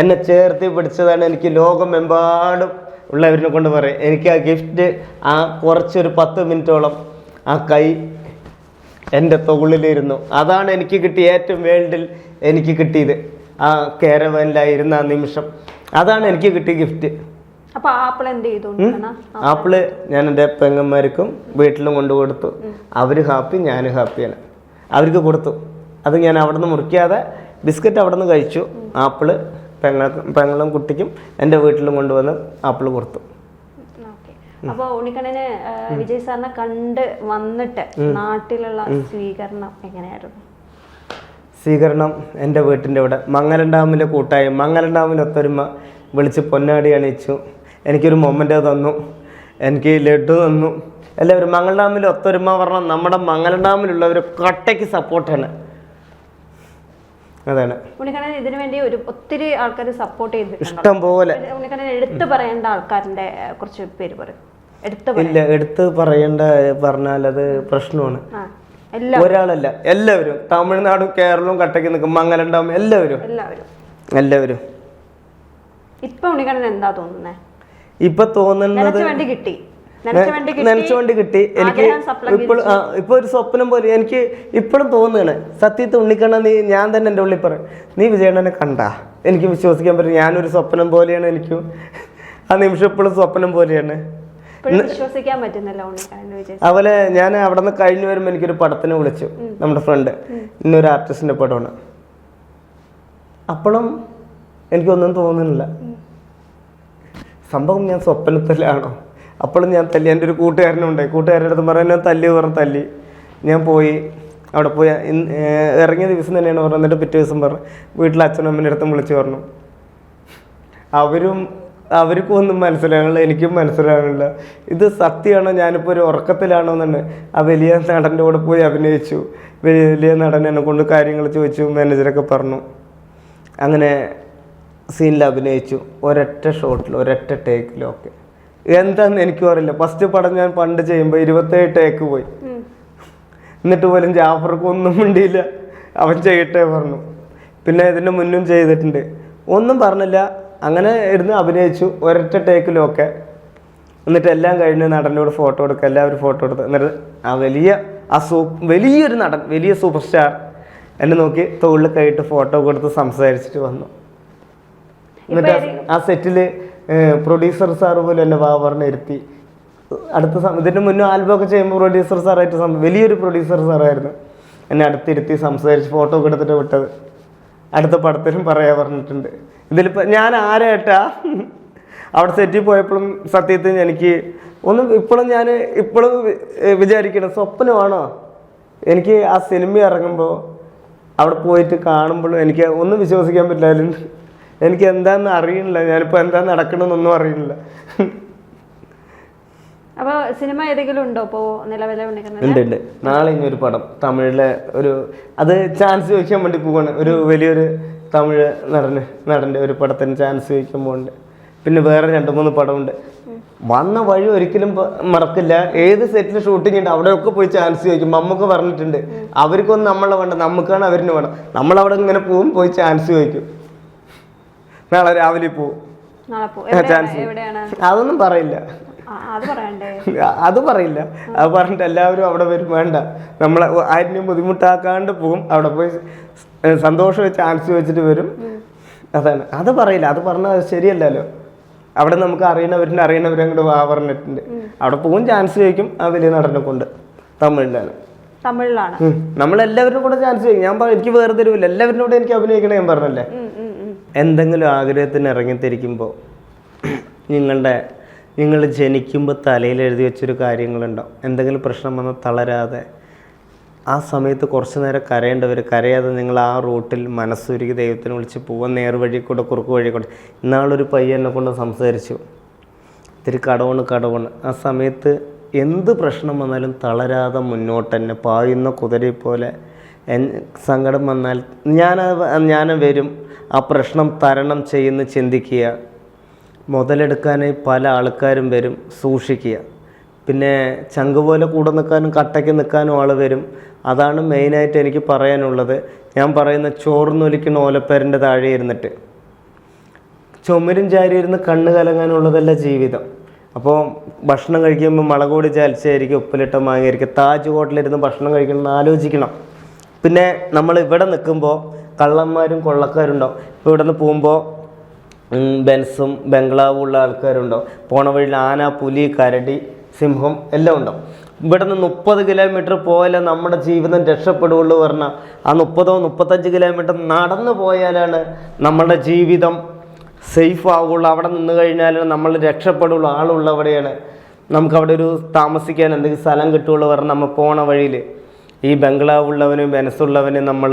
എന്നെ ചേർത്തി പിടിച്ചതാണ്. എനിക്ക് ലോകമെമ്പാടും ഉള്ളവരിനെ കൊണ്ട് പറയും, എനിക്ക് ആ ഗിഫ്റ്റ്, ആ കുറച്ചൊരു 10 മിനിറ്റോളം ആ കൈ എൻ്റെ തോളിലിരുന്നു. അതാണ് എനിക്ക് കിട്ടിയ ഏറ്റവും വേൾഡിൽ എനിക്ക് കിട്ടിയത്. ആ കാരവാനിലായിരുന്ന ആ നിമിഷം, അതാണ് എനിക്ക് കിട്ടിയ ഗിഫ്റ്റ്. അപ്പൊ ആപ്പിൾ എന്ത് ചെയ്തു? ആപ്പിള് ഞാൻ എൻ്റെ പെങ്ങന്മാർക്കും വീട്ടിലും കൊണ്ടു കൊടുത്തു. അവർ ഹാപ്പി, ഞാൻ ഹാപ്പിയാണ്. അവർക്ക് കൊടുത്തു. അത് ഞാൻ അവിടെ നിന്ന് മുറിക്കാതെ ബിസ്ക്കറ്റ് അവിടെ നിന്ന് കഴിച്ചു. ആപ്പിള് പെങ്ങളും കുട്ടിക്കും എൻ്റെ വീട്ടിലും കൊണ്ടുവന്ന് ആപ്പിള് കൊടുത്തു. അപ്പൊ ഉണ്ണിക്കണ്ണന് വിജയ് സാറിനെ കണ്ട് വന്നിട്ട് നാട്ടിലുള്ള സ്വീകരണം എങ്ങനെയായിരുന്നു? സ്വീകരണം എൻ്റെ വീട്ടിൻ്റെ ഇവിടെ മംഗലം ഡാമിലെ കൂട്ടായി മംഗലം ഡാമിൽ ഒത്തൊരുമ വിളിച്ച് പൊന്നാടി അണിയിച്ചു. എനിക്കൊരു മൊമെൻ്റ് തന്നു, എനിക്ക് ലഡു തന്നു. എല്ലാവരും മംഗലം ഡാമിൽ ഒത്തൊരുമ പറഞ്ഞാൽ നമ്മുടെ മംഗലം ഡാമിലുള്ളവർ കട്ടയ്ക്ക് സപ്പോർട്ടാണ്. അതാണ് ഉണ്ണിക്കണ്ണൻ ഇതിനു വേണ്ടി ഒത്തിരി ആൾക്കാർ സപ്പോർട്ട് ചെയ്തിട്ടുണ്ട്. ഇഷ്ടം പോലെ. ഉണ്ണിക്കണ്ണൻ എടുത്തു പറയേണ്ട ആൾക്കാരുടെ കുറച്ച് പേര് പറയും. ഇല്ല, എടുത്ത് പറഞ്ഞാൽ അത് പ്രശ്നമാണ്. ഒരാളല്ല, എല്ലാവരും. തമിഴ്നാടും കേരളവും കട്ടയ്ക്ക് നിൽക്കും. മംഗലം ഡാം എല്ലാവരും. ഇപ്പൊ ഉണ്ണിക്കണ്ണൻ എന്താ തോന്നുന്നത്? ഇപ്പൊ തോന്നുന്നത് നനച്ചുകൊണ്ട് കിട്ടി. എനിക്ക് ഇപ്പൊ ഒരു സ്വപ്നം പോലെ എനിക്ക് ഇപ്പോഴും തോന്നുകയാണ്. സത്യത്തിൽ ഉണ്ണിക്കണ്ണ ഞാൻ തന്നെ എൻ്റെ ഉള്ളിൽ പറയും, നീ വിജയണ്ണനെ കണ്ടാ? എനിക്ക് വിശ്വസിക്കാൻ പറ്റും. ഞാനൊരു സ്വപ്നം പോലെയാണ്. എനിക്കും ആ നിമിഷം ഇപ്പോഴും സ്വപ്നം പോലെയാണ്. വിശ്വസിക്കാൻ പറ്റുന്നില്ല. അതുപോലെ ഞാൻ അവിടെ നിന്ന് കഴിഞ്ഞു വരുമ്പോൾ എനിക്കൊരു പടത്തിന് വിളിച്ചു, നമ്മുടെ ഫ്രണ്ട്. ഇന്നൊരു ആർട്ടിസ്റ്റിന്റെ പടമാണ്. അപ്പോഴും എനിക്കൊന്നും തോന്നുന്നില്ല. സംഭവം ഞാൻ സ്വപ്നത്തിലാണോ? അപ്പോഴും ഞാൻ തല്ലി. എൻ്റെ ഒരു കൂട്ടുകാരനുണ്ട്, കൂട്ടുകാരുടെ അടുത്ത് പറയാൻ തല്ലി. ഞാൻ പോയി അവിടെ പോയി ഇറങ്ങിയ ദിവസം തന്നെയാണ് പറഞ്ഞത്. എന്നിട്ട് പിറ്റേ ദിവസം പറഞ്ഞു വീട്ടിലെ അച്ഛനും അമ്മേൻ്റെ അടുത്തും വിളിച്ചു പറഞ്ഞു. അവർക്കും ഒന്നും മനസ്സിലാകണില്ല, എനിക്കും മനസ്സിലാകണില്ല. ഇത് സത്യമാണോ, ഞാനിപ്പോൾ ഒരു ഉറക്കത്തിലാണോ എന്നുണ്ട്. ആ വലിയ നടൻ്റെ കൂടെ പോയി അഭിനയിച്ചു. വലിയ നടൻ എന്നെ കൊണ്ട് കാര്യങ്ങൾ ചോദിച്ചു, മാനേജറൊക്കെ പറഞ്ഞു. അങ്ങനെ സീനിൽ അഭിനയിച്ചു. ഒരൊറ്റ ഷോട്ടിൽ, ഒരൊറ്റ ടേക്കിലൊക്കെ. എന്താണെന്ന് എനിക്കും അറിയില്ല. ഫസ്റ്റ് പടം ഞാൻ പണ്ട് ചെയ്യുമ്പോൾ 27 ടേക്ക് പോയി. എന്നിട്ട് പോലും ജാഫർക്ക് ഒന്നും മിണ്ടിയില്ല. അവൻ ചെയ്യട്ടെ പറഞ്ഞു. പിന്നെ ഇതിന് മുന്നും ചെയ്തിട്ടുണ്ട്, ഒന്നും പറഞ്ഞില്ല. അങ്ങനെ ഇരുന്ന് അഭിനയിച്ചു ഒരൊറ്റ ടേക്കിലൊക്കെ. എന്നിട്ട് എല്ലാം കഴിഞ്ഞ് നടനോട് ഫോട്ടോ എടുക്കുക, എല്ലാവരും ഫോട്ടോ എടുത്ത്. എന്നിട്ട് വലിയൊരു നടൻ, വലിയ സൂപ്പർ സ്റ്റാർ എന്നെ നോക്കി തോളിൽ കൈയിട്ട് ഫോട്ടോ കൊടുത്ത് സംസാരിച്ചിട്ട് വന്നു. എന്നിട്ട് ആ സെറ്റില് പ്രൊഡ്യൂസർ സാറ് പോലും എന്നെ പറഞ്ഞിരുത്തി. ഇതിന് മുന്നേ ആൽബം ഒക്കെ ചെയ്യുമ്പോൾ പ്രൊഡ്യൂസർ സാറായിട്ട് വലിയൊരു പ്രൊഡ്യൂസർ സാറായിരുന്നു. എന്നെ അടുത്തിരുത്തി സംസാരിച്ച് ഫോട്ടോ ഒക്കെ എടുത്തിട്ട് വിട്ടത്. അടുത്ത പടത്തിലും പറഞ്ഞിട്ടുണ്ട്. ഇതിലിപ്പോൾ ഞാൻ ആരായിട്ടാ അവിടെ സെറ്റിൽ പോയപ്പോഴും സത്യത്തിൽ എനിക്ക് ഇപ്പോഴും വിചാരിക്കണം, സ്വപ്നമാണോ? എനിക്ക് ആ സിനിമ ഇറങ്ങുമ്പോൾ അവിടെ പോയിട്ട് കാണുമ്പോഴും എനിക്ക് ഒന്നും വിശ്വസിക്കാൻ പറ്റില്ലായിരുന്നു. എനിക്ക് എന്താണെന്ന് അറിയണില്ല, ഞാനിപ്പോൾ എന്താ നടക്കണമെന്നൊന്നും അറിയണില്ല. അപ്പോൾ സിനിമ ഏതെങ്കിലും ഉണ്ടോ ഇപ്പോൾ നിലവിലെ? ഉണ്ട്. നാളെ ഇനി ഒരു പടം തമിഴിലെ അത് ചാൻസ് ചോദിക്കാൻ വേണ്ടി പോവാണ്. വലിയൊരു തമിഴ് നടൻ്റെ ഒരു പടത്തിന് ചാൻസ് ചോദിക്കാൻ പോകുന്നുണ്ട്. പിന്നെ വേറെ 2-3 പടമുണ്ട്. വന്ന വഴി ഒരിക്കലും മറക്കില്ല. ഏത് സെറ്റിൽ ഷൂട്ടിംഗ് ഉണ്ട് അവിടെയൊക്കെ പോയി ചാൻസ് ചോദിക്കും. മമ്മൂക്ക് പറഞ്ഞിട്ടുണ്ട്, അവർക്കൊന്നും നമ്മളെ വേണ്ട, നമുക്കാണ് അവരിന് വേണം. നമ്മളവിടെ ഇങ്ങനെ പോയി ചാൻസ് ചോദിക്കും. നാളെ രാവിലെ പോവും. അതൊന്നും പറയില്ല. അത് പറയില്ല. അത് പറഞ്ഞിട്ട് എല്ലാവരും അവിടെ വരും. വേണ്ട, നമ്മളെ ആരെയും ബുദ്ധിമുട്ടാക്കാണ്ട് പോവും. അവിടെ പോയി സന്തോഷം ചാൻസ് വെച്ചിട്ട് വരും. അതാണ്. അത് പറയില്ല. അത് പറഞ്ഞാൽ ശരിയല്ലല്ലോ. അവിടെ നമുക്ക് അറിയണവരങ്ങോട്ട് പറഞ്ഞിട്ടുണ്ട്. അവിടെ പോവും, ചാൻസ് ചോദിക്കും. ആ വലിയ നടനെ കൊണ്ട്. തമിഴിലാണ്. നമ്മളെല്ലാവരും കൂടെ ചാൻസ് ചോദിക്കും. ഞാൻ എനിക്ക് വേറെ തരുമില്ല. എല്ലാവരും കൂടെ എനിക്ക് അഭിനയിക്കണേ ഞാൻ പറഞ്ഞല്ലേ. എന്തെങ്കിലും ആഗ്രഹത്തിന് ഇറങ്ങിത്തിരിക്കുമ്പോൾ നിങ്ങൾ ജനിക്കുമ്പോൾ തലയിൽ എഴുതി വെച്ചൊരു കാര്യങ്ങളുണ്ടാവും. എന്തെങ്കിലും പ്രശ്നം വന്നാൽ തളരാതെ ആ സമയത്ത് കുറച്ച് നേരം കരയേണ്ടവർ കരയാതെ നിങ്ങൾ ആ റൂട്ടിൽ മനസ്സുരുകി ദൈവത്തിന് വിളിച്ച് പോവാൻ നേർവഴി കൂടെ കുറുക്ക് വഴി കൂടെ. ഇന്നാളൊരു പയ്യൻ എന്നെ കൊണ്ട് സംസാരിച്ചു, ഇത്തിരി കടവണ്. ആ സമയത്ത് എന്ത് പ്രശ്നം വന്നാലും തളരാതെ മുന്നോട്ട് തന്നെ പായുന്ന കുതിരയെ പോലെ സങ്കടം വന്നാൽ ഞാൻ വരും, ആ പ്രശ്നം തരണം ചെയ്യുന്ന ചിന്തിക്കുക. മുതലെടുക്കാനായി പല ആൾക്കാരും വരും, സൂക്ഷിക്കുക. പിന്നെ ചങ്ക് പോലെ കൂടെ നിൽക്കാനും കട്ടയ്ക്ക് നിൽക്കാനും ആൾ വരും. അതാണ് മെയിനായിട്ട് എനിക്ക് പറയാനുള്ളത്. ഞാൻ പറയുന്ന ചോർന്നൊലിക്കുന്ന ഓലപ്പേരൻ്റെ താഴെ ഇരുന്നിട്ട് ചുമരും ചാരി ഇരുന്ന് കണ്ണ് കലങ്ങാനുള്ളതല്ല ജീവിതം. അപ്പോൾ ഭക്ഷണം കഴിക്കുമ്പോൾ മുളകുപൊടി ചാലിച്ചായിരിക്കും, ഉപ്പിലിട്ട മാങ്ങയായിരിക്കും. താജ് ഹോട്ടലിരുന്ന് ഭക്ഷണം കഴിക്കണമെന്ന് ആലോചിക്കണം. പിന്നെ നമ്മൾ ഇവിടെ നിൽക്കുമ്പോൾ കള്ളന്മാരും കൊള്ളക്കാരും ഉണ്ടാവും. ഇപ്പോൾ ഇവിടെ നിന്ന് പോകുമ്പോൾ ബെൻസും ബംഗ്ലാവും ഉള്ള ആൾക്കാരുണ്ടാവും. പോണ വഴിയിൽ ആന, പുലി, കരടി, സിംഹം എല്ലാം ഉണ്ടാവും. ഇവിടെ നിന്ന് 30 കിലോമീറ്റർ പോയാലേ നമ്മുടെ ജീവിതം രക്ഷപ്പെടുകയുള്ളൂ പറഞ്ഞാൽ ആ 30-35 കിലോമീറ്റർ നടന്നു പോയാലാണ് നമ്മുടെ ജീവിതം സേഫ് ആവുകയുള്ളൂ. അവിടെ നിന്ന് കഴിഞ്ഞാൽ നമ്മൾ രക്ഷപ്പെടുള്ളൂ. ആളുള്ളവിടെയാണ് നമുക്കവിടെ ഒരു താമസിക്കാൻ എന്തെങ്കിലും സ്ഥലം കിട്ടുകയുള്ളൂ പറഞ്ഞാൽ നമ്മൾ പോണ വഴിയിൽ ഈ ബംഗ്ലാവുള്ളവനും ബെനസുള്ളവനും നമ്മൾ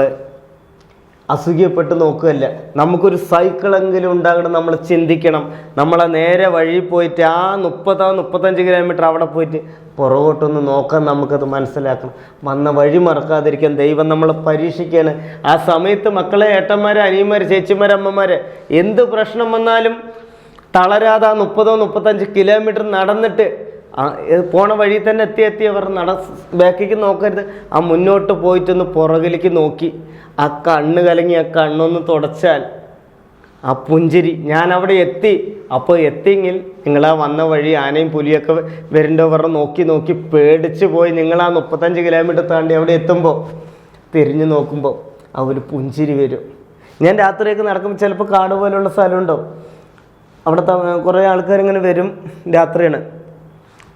അസുഖപ്പെട്ട് നോക്കുകയല്ല. നമുക്കൊരു സൈക്കിളെങ്കിലും ഉണ്ടാകണം. നമ്മൾ ചിന്തിക്കണം. നമ്മളെ നേരെ വഴി പോയിട്ട് ആ 30-35 കിലോമീറ്റർ അവിടെ പോയിട്ട് പുറകോട്ടൊന്ന് നോക്കാൻ നമുക്കത് മനസ്സിലാക്കണം. വന്ന വഴി മറക്കാതിരിക്കാൻ ദൈവം നമ്മളെ പരീക്ഷിക്കുകയാണ്. ആ സമയത്ത് മക്കളെ, ഏട്ടന്മാരെ, അനിയന്മാരെ, ചേച്ചിമാരെ, അമ്മമാരെ, എന്ത് പ്രശ്നം വന്നാലും തളരാതെ ആ 30-35 കിലോമീറ്റർ നടന്നിട്ട് പോണ വഴി തന്നെ എത്തിയവർ ബാക്കിലേക്ക് നോക്കരുത്. ആ മുന്നോട്ട് പോയിട്ടൊന്ന് പുറകിലേക്ക് നോക്കി ആ കണ്ണ് കലങ്ങി ആ കണ്ണൊന്ന് തുടച്ചാൽ ആ പുഞ്ചിരി, ഞാൻ അവിടെ എത്തി. അപ്പോൾ എത്തിയെങ്കിൽ നിങ്ങൾ ആ വന്ന വഴി ആനയും പുലിയൊക്കെ വരണ്ടോ പറഞ്ഞ് നോക്കി പേടിച്ച് പോയി നിങ്ങൾ ആ 35 കിലോമീറ്റർ താണ്ടി അവിടെ എത്തുമ്പോൾ തിരിഞ്ഞു നോക്കുമ്പോൾ ആ ഒരു പുഞ്ചിരി വരും. ഞാൻ രാത്രിയൊക്കെ നടക്കുമ്പോൾ ചിലപ്പോൾ കാട് പോലുള്ള സ്ഥലമുണ്ടാവും. അവിടെ കുറേ ആൾക്കാരിങ്ങനെ വരും. രാത്രിയാണ്.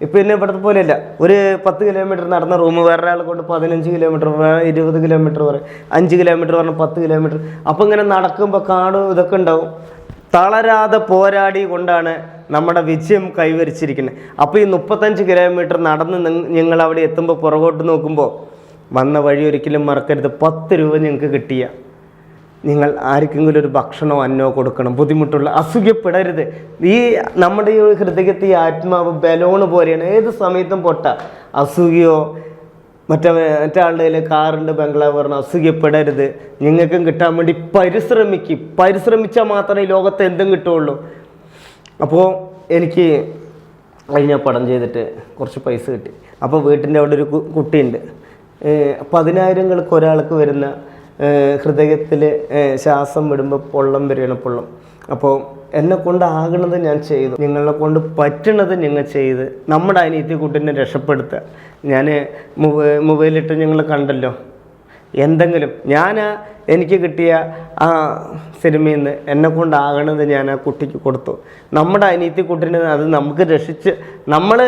ഇപ്പം പിന്നെ ഇവിടുത്തെ പോലെയല്ല. ഒരു 10 കിലോമീറ്റർ നടന്ന റൂം വേറൊരാൾ കൊണ്ട് 15 കിലോമീറ്റർ, 20 കിലോമീറ്റർ പറയും, 5 കിലോമീറ്റർ പറഞ്ഞാൽ 10 കിലോമീറ്റർ. അപ്പം ഇങ്ങനെ നടക്കുമ്പോൾ കാടും ഇതൊക്കെ ഉണ്ടാവും. തളരാതെ പോരാടി കൊണ്ടാണ് നമ്മുടെ വിജയം കൈവരിച്ചിരിക്കുന്നത്. അപ്പോൾ ഈ 35 കിലോമീറ്റർ നടന്ന് നിങ്ങൾ അവിടെ എത്തുമ്പോൾ പുറകോട്ട് നോക്കുമ്പോൾ വന്ന വഴി ഒരിക്കലും മറക്കരുത്. 10 രൂപ നിങ്ങൾക്ക് കിട്ടിയ നിങ്ങൾ ആർക്കെങ്കിലും ഒരു ഭക്ഷണമോ അന്നോ കൊടുക്കണം. ബുദ്ധിമുട്ടുള്ള അസുഖപ്പെടരുത്. ഈ നമ്മുടെ ഈ ഹൃദയത്തെ ഈ ആത്മാവ് ബലൂണ് പോലെയാണ്. ഏത് സമയത്തും പൊട്ട അസുഖയോ മറ്റാളുടെ കാറുണ്ട്, ബംഗ്ലാവ് പറഞ്ഞ അസുഖപ്പെടരുത്. നിങ്ങൾക്കും കിട്ടാൻ വേണ്ടി പരിശ്രമിച്ചാൽ മാത്രമേ ഈ ലോകത്ത് എന്തും കിട്ടുള്ളൂ. അപ്പോൾ എനിക്ക് കഴിഞ്ഞ പടം ചെയ്തിട്ട് കുറച്ച് പൈസ കിട്ടി. അപ്പോൾ വീട്ടിൻ്റെ അവിടെ ഒരു കുട്ടിയുണ്ട്. 10,000 ഒരാൾക്ക് വരുന്ന ഹൃദയത്തിൽ ശ്വാസം വിടുമ്പോൾ പൊള്ളം വരികയാണ്, പൊള്ളം. അപ്പോൾ എന്നെ കൊണ്ടാകണത് ഞാൻ ചെയ്തു. നിങ്ങളെ കൊണ്ട് പറ്റണത് നിങ്ങൾ ചെയ്ത് നമ്മുടെ അനിയത്തി കുട്ടീനെ രക്ഷപ്പെടുത്തുക. ഞാൻ മൊബൈലിട്ട് നിങ്ങൾ കണ്ടല്ലോ. എന്തെങ്കിലും എനിക്ക് കിട്ടിയ ആ സിനിമയിൽ നിന്ന് എന്നെ കൊണ്ടാകണത് ഞാൻ ആ കുട്ടിക്ക് കൊടുത്തു. നമ്മുടെ അനിയത്തി കുട്ടീനെ അത് നമുക്ക് രക്ഷിച്ച് നമ്മൾ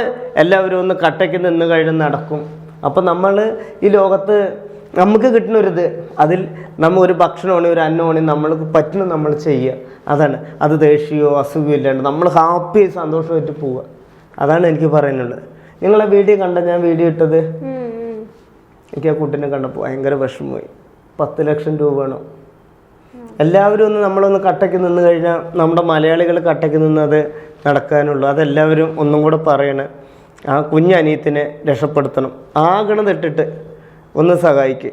എല്ലാവരും ഒന്ന് കട്ടയ്ക്ക് നിന്ന് കഴിഞ്ഞ് നടക്കും. അപ്പം നമ്മൾ ഈ ലോകത്ത് നമുക്ക് കിട്ടുന്നൊരിത്, അതിൽ നമ്മൾ ഒരു ഭക്ഷണമാണ്, ഒരു അന്നമാണ് നമ്മൾക്ക് പറ്റുന്നത് നമ്മൾ ചെയ്യുക. അതാണ്. അത് ദേഷ്യമോ അസുഖമോ ഇല്ലാണ്ട് നമ്മൾ ഹാപ്പി സന്തോഷമായിട്ട് പോവുക. അതാണ് എനിക്ക് പറയാനുള്ളത്. നിങ്ങളെ വീഡിയോ കണ്ട, ഞാൻ വീഡിയോ ഇട്ടത്, എനിക്ക് ആ കുട്ടീനെ കണ്ടപ്പോൾ ഭയങ്കര വിഷമമായി. 10 ലക്ഷം രൂപ വേണം. എല്ലാവരും ഒന്ന് നമ്മളൊന്ന് കട്ടയ്ക്ക് നിന്ന് കഴിഞ്ഞാൽ നമ്മുടെ മലയാളികൾ കട്ടയ്ക്ക് നിന്നത് നടക്കാനുള്ളൂ. അതെല്ലാവരും ഒന്നും കൂടെ പറയണേ. ആ കുഞ്ഞനിയത്തിനെ രക്ഷപ്പെടുത്തണം. ആകണതിട്ടിട്ട് ഒന്ന് സഹായിക്കുക.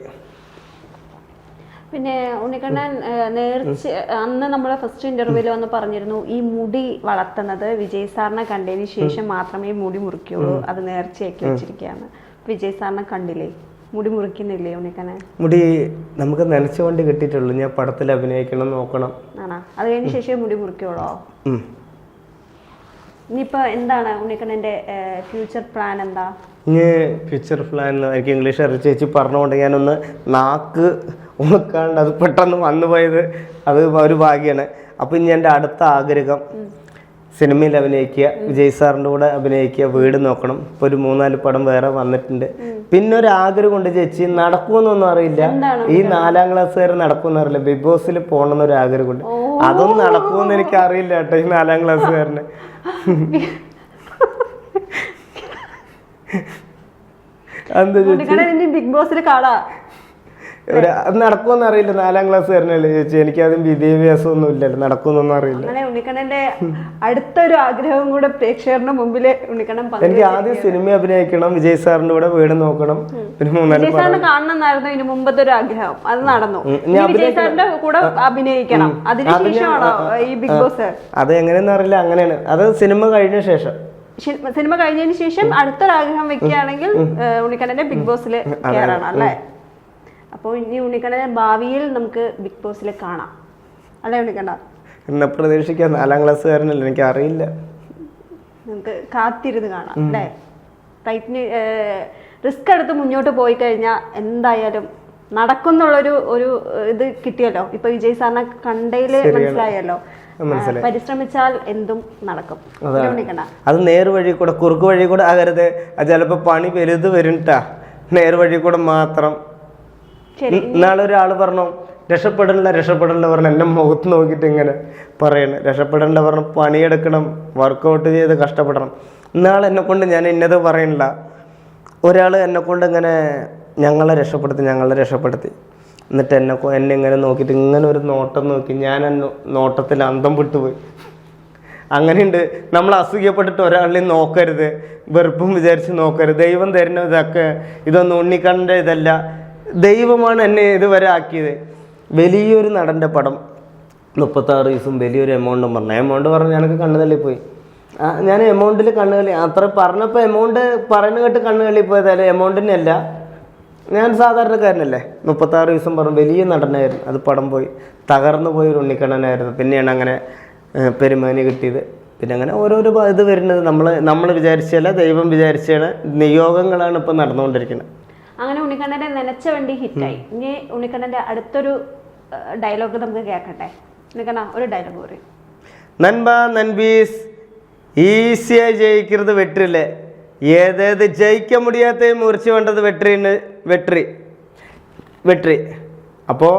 പിന്നെ ഉണ്ണിക്കണ്ണൻ അന്ന് നമ്മളെ ഫസ്റ്റ് ഇന്റർവ്യൂവിൽ വന്ന് പറഞ്ഞിരുന്നു, ഈ മുടി വളർത്തുന്നത് വിജയ് സാറിനെ കണ്ടതിന് ശേഷം മാത്രമേ മുടി മുറിക്കുള്ളൂ, അത് നേർച്ചയാക്കി വെച്ചിരിക്കുകയാണ്. വിജയ് സാറിനെ കണ്ടില്ലേ? മുടി മുറിക്കുന്നില്ലേ ഉണ്ണിക്കണ്ണൻ? മുടി നമുക്ക് നനച്ച വണ്ടി കിട്ടിയിട്ടുള്ളൂ. ഞാൻ പടത്തിൽ അഭിനയിക്കണം, നോക്കണം. ആണോ? അത് കഴിഞ്ഞ ശേഷം മുടി മുറിക്കുള്ളോ? ഇനിയിപ്പോൾ എന്താണ് ഉണ്ണിക്കണ്ണൻ്റെ ഫ്യൂച്ചർ പ്ലാൻ? എന്താ ഇനി ഫ്യൂച്ചർ പ്ലാൻ? എനിക്ക് ഇംഗ്ലീഷ് അറിയിച്ച് ചേച്ചി പറഞ്ഞുകൊണ്ട് ഞാനൊന്ന് നാക്ക് ഉണക്കാണ്ട് അത് പെട്ടെന്ന് വന്നുപോയത് അത് ഒരു ഭാഗ്യമാണ്. അപ്പം ഇനി എൻ്റെ അടുത്ത ആഗ്രഹം സിനിമയിൽ അഭിനയിക്കുക, വിജയ് സാറിൻ്റെ കൂടെ അഭിനയിക്കുക, വീട് നോക്കണം. ഇപ്പോൾ ഒരു 3-4 പടം വേറെ വന്നിട്ടുണ്ട്. പിന്നെ ഒരു ആഗ്രഹം കൊണ്ട് ചേച്ചി, നടക്കുമെന്നൊന്നും അറിയില്ല, ഈ 4ാം ക്ലാസ്സുകാരെ നടക്കുമെന്ന് അറിയില്ല, ബിഗ് ബോസിൽ പോകണമെന്നൊരു ആഗ്രഹമുണ്ട്. അതൊന്നും നടക്കുമെന്ന് എനിക്ക് അറിയില്ല കേട്ടോ, ഈ 4ാം ക്ലാസ്സുകാരന്. എന്താ ഉണ്ണിക്കണ്ണൻ ബിഗ് ബോസിൽ കാണാ അത് നടക്കുമെന്ന് അറിയില്ല. 4ാം ക്ലാസ് വരണല്ലേ ചേച്ചി, എനിക്കതും വിദ്യാഭ്യാസം ഒന്നും ഇല്ലല്ലോ, നടക്കുമെന്നൊന്നും അറിയില്ല. അങ്ങനെ ഉണ്ണിക്കണ്ണന്റെ അടുത്തൊരു ആഗ്രഹം കൂടെ പ്രേക്ഷകരുടെ മുമ്പില് ഉണ്ണിക്കണ്ണൻ എനിക്ക് ആദ്യം സിനിമ അഭിനയിക്കണം, വിജയ് സാറിന്റെ കൂടെ വീട് നോക്കണം, പിന്നെ വിജയ് സാറിനെ കാണണമെന്നായിരുന്നു ഇതിന് മുമ്പത്തെ ഒരു ആഗ്രഹം. അത് നടന്നു. വിജയ് സാറിന്റെ കൂടെ അഭിനയിക്കണം, അതിനുശേഷമാണോ ഈ ബിഗ് ബോസ്? അത് എങ്ങനെയെന്ന് അറിയില്ല, അങ്ങനെയാണ്. അത് സിനിമ കഴിഞ്ഞ ശേഷം, സിനിമ കഴിഞ്ഞതിന് ശേഷം അടുത്തൊരാഗ്രഹം വെക്കുകയാണെങ്കിൽ ഉണ്ണിക്കണ്ണന്റെ ബിഗ് ബോസിൽ കയറണം അല്ലേ? അപ്പോൾ ഇനി ഉണ്ണിക്കണ്ണനെ ഭാവിയിൽ നമുക്ക് ബിഗ് ബോസിൽ കാണാം അല്ലേ ഉണ്ണിക്കണ്ണ? എന്നെ പ്രതീക്ഷിക്കാം. 4ാം ക്ലാസ്സുകാരനല്ലേ, എനിക്ക് അറിയില്ല. നമുക്ക് കാത്തിരുന്ന് കാണാം അല്ലേ? റൈറ്റിന് റിസ്ക് എടുത്ത് മുന്നോട്ട് പോയി കഴിഞ്ഞാൽ എന്തായാലും നടക്കുന്നുള്ളൊരു ഇത് കിട്ടിയല്ലോ. ഇപ്പൊ വിജയ് സാറിനെ കണ്ടതില് മനസ്സിലായല്ലോ, പരിശ്രമിച്ചാൽ എന്തും നടക്കും. അത് നേർവഴി കൂടെ, കുറുക്ക് വഴി കൂടെ ആകരുത്. ചിലപ്പോ പണി വലുത് വരുംട്ടാ, നേർവഴി കൂടെ മാത്രം. ഇന്നാളെ ഒരാള് പറഞ്ഞു രക്ഷപ്പെടണില്ല പറഞ്ഞു, എന്നെ മുഖത്ത് നോക്കിയിട്ട് ഇങ്ങനെ പറയണ, രക്ഷപ്പെടണില്ല പറഞ്ഞു, പണിയെടുക്കണം, വർക്കൗട്ട് ചെയ്ത് കഷ്ടപ്പെടണം. ഇന്നാളെ എന്നെ കൊണ്ട് ഞാൻ ഇന്നത് പറയണില്ല. ഒരാൾ എന്നെ കൊണ്ട് ഇങ്ങനെ ഞങ്ങളെ രക്ഷപ്പെടുത്തി എന്നിട്ട് എന്നെ ഇങ്ങനെ നോക്കിയിട്ട് ഇങ്ങനെ ഒരു നോട്ടം നോക്കി, ഞാൻ നോട്ടത്തിൽ അന്തം വിട്ടുപോയി. അങ്ങനെയുണ്ട്. നമ്മൾ അസൂയപ്പെട്ടിട്ട് ഒരാളെയും നോക്കരുത്, വെറുപ്പും വിചാരിച്ച് നോക്കരുത്. ദൈവം തരുന്ന ഇതൊക്കെ, ഇതൊന്നും ഉണ്ണിക്കണ്ണൻ്റെ ഇതല്ല, ദൈവമാണ് എന്നെ ഇതുവരെ ആക്കിയത്. വലിയൊരു നടൻ്റെ പടം 36 ദിവസം വലിയൊരു എമൗണ്ടും പറഞ്ഞു. എമൗണ്ട് പറഞ്ഞ് എനിക്ക് കണ്ണു തള്ളിപ്പോയി. ഞാൻ എമൗണ്ടിൽ കണ്ണുകളി അത്ര പറഞ്ഞപ്പോൾ എമൗണ്ട് പറയുന്ന കേട്ട് കണ്ണുകളിപ്പോയതല്ലേ, എമൗണ്ടിനെ അല്ല. ഞാൻ സാധാരണക്കാരനല്ലേ. 36 ദിവസം പറഞ്ഞു, വലിയ നടനായിരുന്നു. അത് പടം പോയി തകർന്നു പോയൊരു ഉണ്ണിക്കണ്ണനായിരുന്നു. പിന്നെയാണ് അങ്ങനെ പെരുമാനി കിട്ടിയത്. പിന്നെ അങ്ങനെ ഓരോരോ ഇത് വരുന്നത് നമ്മൾ വിചാരിച്ചല്ല, ദൈവം വിചാരിച്ചാണ്. നിയോഗങ്ങളാണ് ഇപ്പം നടന്നുകൊണ്ടിരിക്കുന്നത്. അങ്ങനെ ഉണ്ണിക്കണ്ണന്റെ നനച്ച വണ്ടി ഹിറ്റായി. ഇനി ഉണ്ണിക്കണ്ണന്റെ അടുത്തൊരു ഡയലോഗ് നമുക്ക് കേൾക്കട്ടെ. ഉണ്ണിക്കണ്ണ ഒരു ഡയലോഗ് പറയും. നൻപാ നൻപീസ് ഈസിയായി ജയിക്കുന്നത് വെற்றிല്ലേ, ഏതേത് ജയിക്ക മുടിയാത്ത മുറിച്ച് വേണ്ടത് வெற்றி. അപ്പോൾ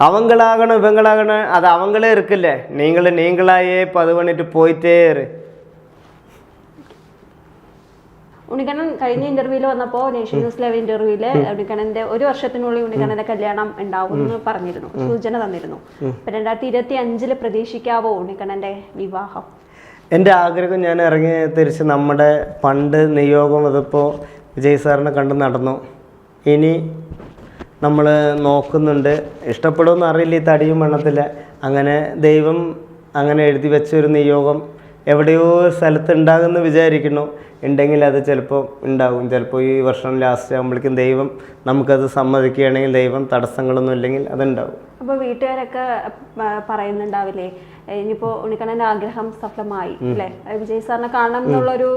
அவங்களாகணும் இவங்களாகணும் அது அவங்களே இருக்குல்ல, நீங்களாயே அது பண்ணிட்டு போயிட்டே இரு. ഉണ്ണിക്കണ്ണൻ കഴിഞ്ഞ ഇന്റർവ്യൂവിൽ വന്നപ്പോൾ നേഷൻ ന്യൂസ് ലൈവ് ഇന്റർവ്യൂവില് ഉണ്ണിക്കണ്ണന്റെ 1 വർഷത്തിനുള്ളിൽ ഉണ്ണിക്കണ്ണന്റെ കല്യാണം ഉണ്ടാവും എന്ന് പറഞ്ഞിരുന്നു, സൂചന തന്നിരുന്നു. 2025 പ്രതീക്ഷിക്കാവോ ഉണ്ണിക്കണ്ണന്റെ വിവാഹം? എൻ്റെ ആഗ്രഹം, ഞാൻ ഇറങ്ങി തിരിച്ച് നമ്മുടെ പണ്ട് നിയോഗം അതിപ്പോൾ വിജയ് സാറിനെ കണ്ട് നടന്നു. ഇനി നമ്മൾ നോക്കുന്നുണ്ട്, ഇഷ്ടപ്പെടുമെന്ന് അറിയില്ല, ഈ തടിയും വണ്ണത്തില്ല. അങ്ങനെ ദൈവം അങ്ങനെ എഴുതി വെച്ചൊരു നിയോഗം എവിടെയോ സ്ഥലത്ത് ഉണ്ടാകുമെന്ന് വിചാരിക്കുന്നു. ഉണ്ടെങ്കിൽ അത് ചിലപ്പോൾ ഉണ്ടാകും. ചിലപ്പോൾ ഈ വർഷം ലാസ്റ്റ് ആകുമ്പോഴേക്കും ദൈവം നമുക്കത് സമ്മതിക്കുകയാണെങ്കിൽ, ദൈവം തടസ്സങ്ങളൊന്നും ഇല്ലെങ്കിൽ അതുണ്ടാവും. അപ്പോൾ വീട്ടുകാരൊക്കെ പറയുന്നുണ്ടാവില്ലേ, ഇനിയിപ്പോൾ ഉണ്ണിക്കണ്ണൻ്റെ ആഗ്രഹം സഫലമായി അല്ലേ, വിജയ് സാറിനെ കാണണം എന്നുള്ളൊരു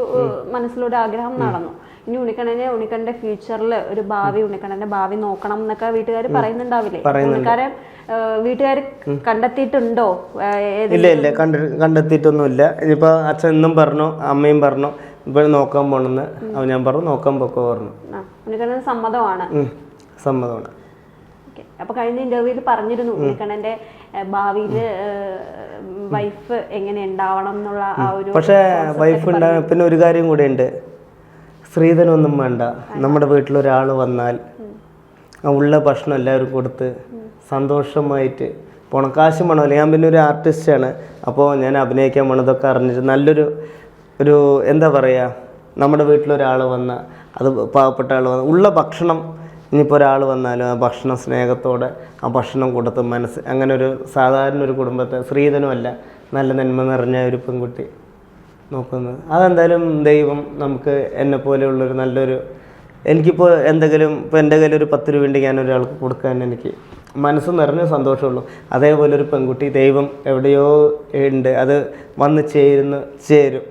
മനസ്സിലൂടെ ആഗ്രഹം നടന്നു. ഇനി ഉണ്ണിക്കണ്ണൻ്റെ ഫ്യൂച്ചറിൽ ഒരു ഭാവി, ഉണ്ണിക്കണ്ണൻ്റെ ഭാവി നോക്കണം എന്നൊക്കെ വീട്ടുകാർ പറയുന്നുണ്ടാവില്ലേ? വീട്ടുകാർ കണ്ടെത്തിയിട്ടുണ്ടോ? ഇല്ല കണ്ടെത്തിയിട്ടൊന്നുമില്ല. ഇനിയിപ്പോൾ അച്ഛൻ ഇന്നും പറഞ്ഞു, അമ്മയും പറഞ്ഞു ഇപ്പോൾ നോക്കാൻ പോണെന്ന്. അവൻ ഞാൻ പറഞ്ഞു നോക്കാൻ പൊക്കോ പറഞ്ഞു. ഉണ്ണിക്കണ്ണന് സമ്മതമാണ്. അപ്പൊ കഴിഞ്ഞ ഇന്റർവ്യൂവിൽ പറഞ്ഞിരുന്നു ഉണ്ണിക്കണ്ണന്റെ ഭാവിയിൽ വൈഫ് എങ്ങനെ ഉണ്ടാവണം എന്നുള്ള ആ ഒരു. പക്ഷെ വൈഫ് ഉണ്ടാകും. പിന്നെ ഒരു കാര്യം കൂടെ ഉണ്ട്, സ്ത്രീധനമൊന്നും വേണ്ട. നമ്മുടെ വീട്ടിലൊരാൾ വന്നാൽ ഉള്ള ഭക്ഷണം എല്ലാവരും കൊടുത്ത് സന്തോഷമായിട്ട് പോണം. കാശും വേണമല്ലോ. ഞാൻ പിന്നെ ഒരു ആർട്ടിസ്റ്റാണ്, അപ്പോൾ ഞാൻ അഭിനയിക്കാൻ പോണതൊക്കെ അറിഞ്ഞിട്ട് നല്ലൊരു എന്താ പറയുക, നമ്മുടെ വീട്ടിലൊരാൾ വന്നാൽ, അത് പാവപ്പെട്ട ആൾ വന്നാൽ ഉള്ള ഭക്ഷണം, ഇനിയിപ്പോൾ ഒരാൾ വന്നാലും ആ ഭക്ഷണം സ്നേഹത്തോടെ ആ ഭക്ഷണം കൊടുത്ത് മനസ്സ്, അങ്ങനെ ഒരു സാധാരണ ഒരു കുടുംബത്തെ, സ്ത്രീധനമല്ല, നല്ല നന്മ നിറഞ്ഞ ഒരു പെൺകുട്ടി നോക്കുന്നത്. അതെന്തായാലും ദൈവം നമുക്ക് എന്നെ പോലെയുള്ളൊരു നല്ലൊരു, എനിക്കിപ്പോൾ എന്തെങ്കിലും ഇപ്പോൾ എൻ്റെ കയ്യിൽ ഒരു 10 രൂപ ഉണ്ടെങ്കിൽ ഞാൻ ഒരാൾക്ക് കൊടുക്കാൻ എനിക്ക് മനസ്സ് നിറഞ്ഞ സന്തോഷമുള്ളൂ. അതേപോലെ ഒരു പെൺകുട്ടി ദൈവം എവിടെയോ ഉണ്ട്, അത് വന്ന് ചേരും.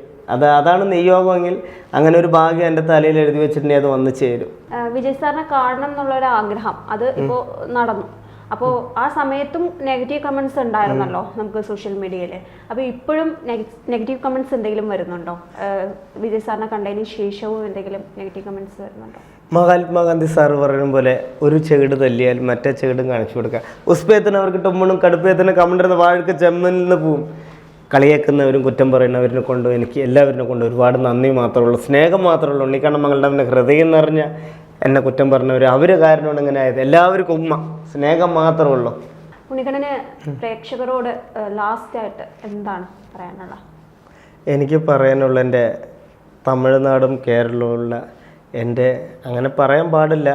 അതാണ് നിയോഗമെങ്കിൽ, അങ്ങനെ ഒരു ഭാഗ്യം എൻ്റെ തലയിൽ എഴുതി വെച്ചിട്ടുണ്ടെങ്കിൽ അത് വന്ന് ചേരും. വിജയ് സാറിനെ കാണണം എന്നുള്ളൊരു ആഗ്രഹം അത് ഇപ്പോൾ നടന്നു. അപ്പോൾ ആ സമയത്തും നെഗറ്റീവ് കമൻസ് ഉണ്ടായിരുന്നല്ലോ നമുക്ക് സോഷ്യൽ മീഡിയയിൽ. അപ്പോൾ ഇപ്പോഴും നെഗറ്റീവ് കമൻസ് എന്തെങ്കിലും വരുന്നുണ്ടോ? വിജയ് സാറിനെ കണ്ടതിന് ശേഷവും എന്തെങ്കിലും നെഗറ്റീവ് കമൻസ് വരുന്നുണ്ടോ? മഹാത്മാഗാന്ധി സാർ പറയുന്ന പോലെ ഒരു ചെകിട് തല്ലിയാൽ മറ്റേ ചെകിടും കാണിച്ചു കൊടുക്കുക. ഉസ്പേത്തിന് അവർക്ക് ടുമ്മണും കടുപ്പേത്തിന് കമണ്ടിരുന്ന വാഴക്ക് ചെമ്മനിൽ നിന്ന് പോവും. കളിയാക്കുന്നവരും കുറ്റം പറയുന്നവരിനെ കൊണ്ടും എനിക്ക് എല്ലാവരിനെ കൊണ്ടും ഒരുപാട് നന്ദി മാത്രമേ ഉള്ളൂ, സ്നേഹം മാത്രമേ ഉള്ളൂ. ഉണ്ണിക്കണ്ണൻ മംഗലഡാമിൻ്റെ ഹൃദയം നിറഞ്ഞ എന്നെ കുറ്റം പറഞ്ഞവർ അവർ കാരണമാണ് ഇങ്ങനെ ആയത്. എല്ലാവർക്കും ഉമ്മ സ്നേഹം മാത്രമേ ഉള്ളൂ. ഉണ്ണിക്കണ്ണന് പ്രേക്ഷകരോട് ലാസ്റ്റായിട്ട് എന്താണ് പറയാനുള്ളത്? എനിക്ക് പറയാനുള്ള എൻ്റെ തമിഴ്നാടും കേരളവുമുള്ള എൻ്റെ, അങ്ങനെ പറയാൻ പാടില്ല,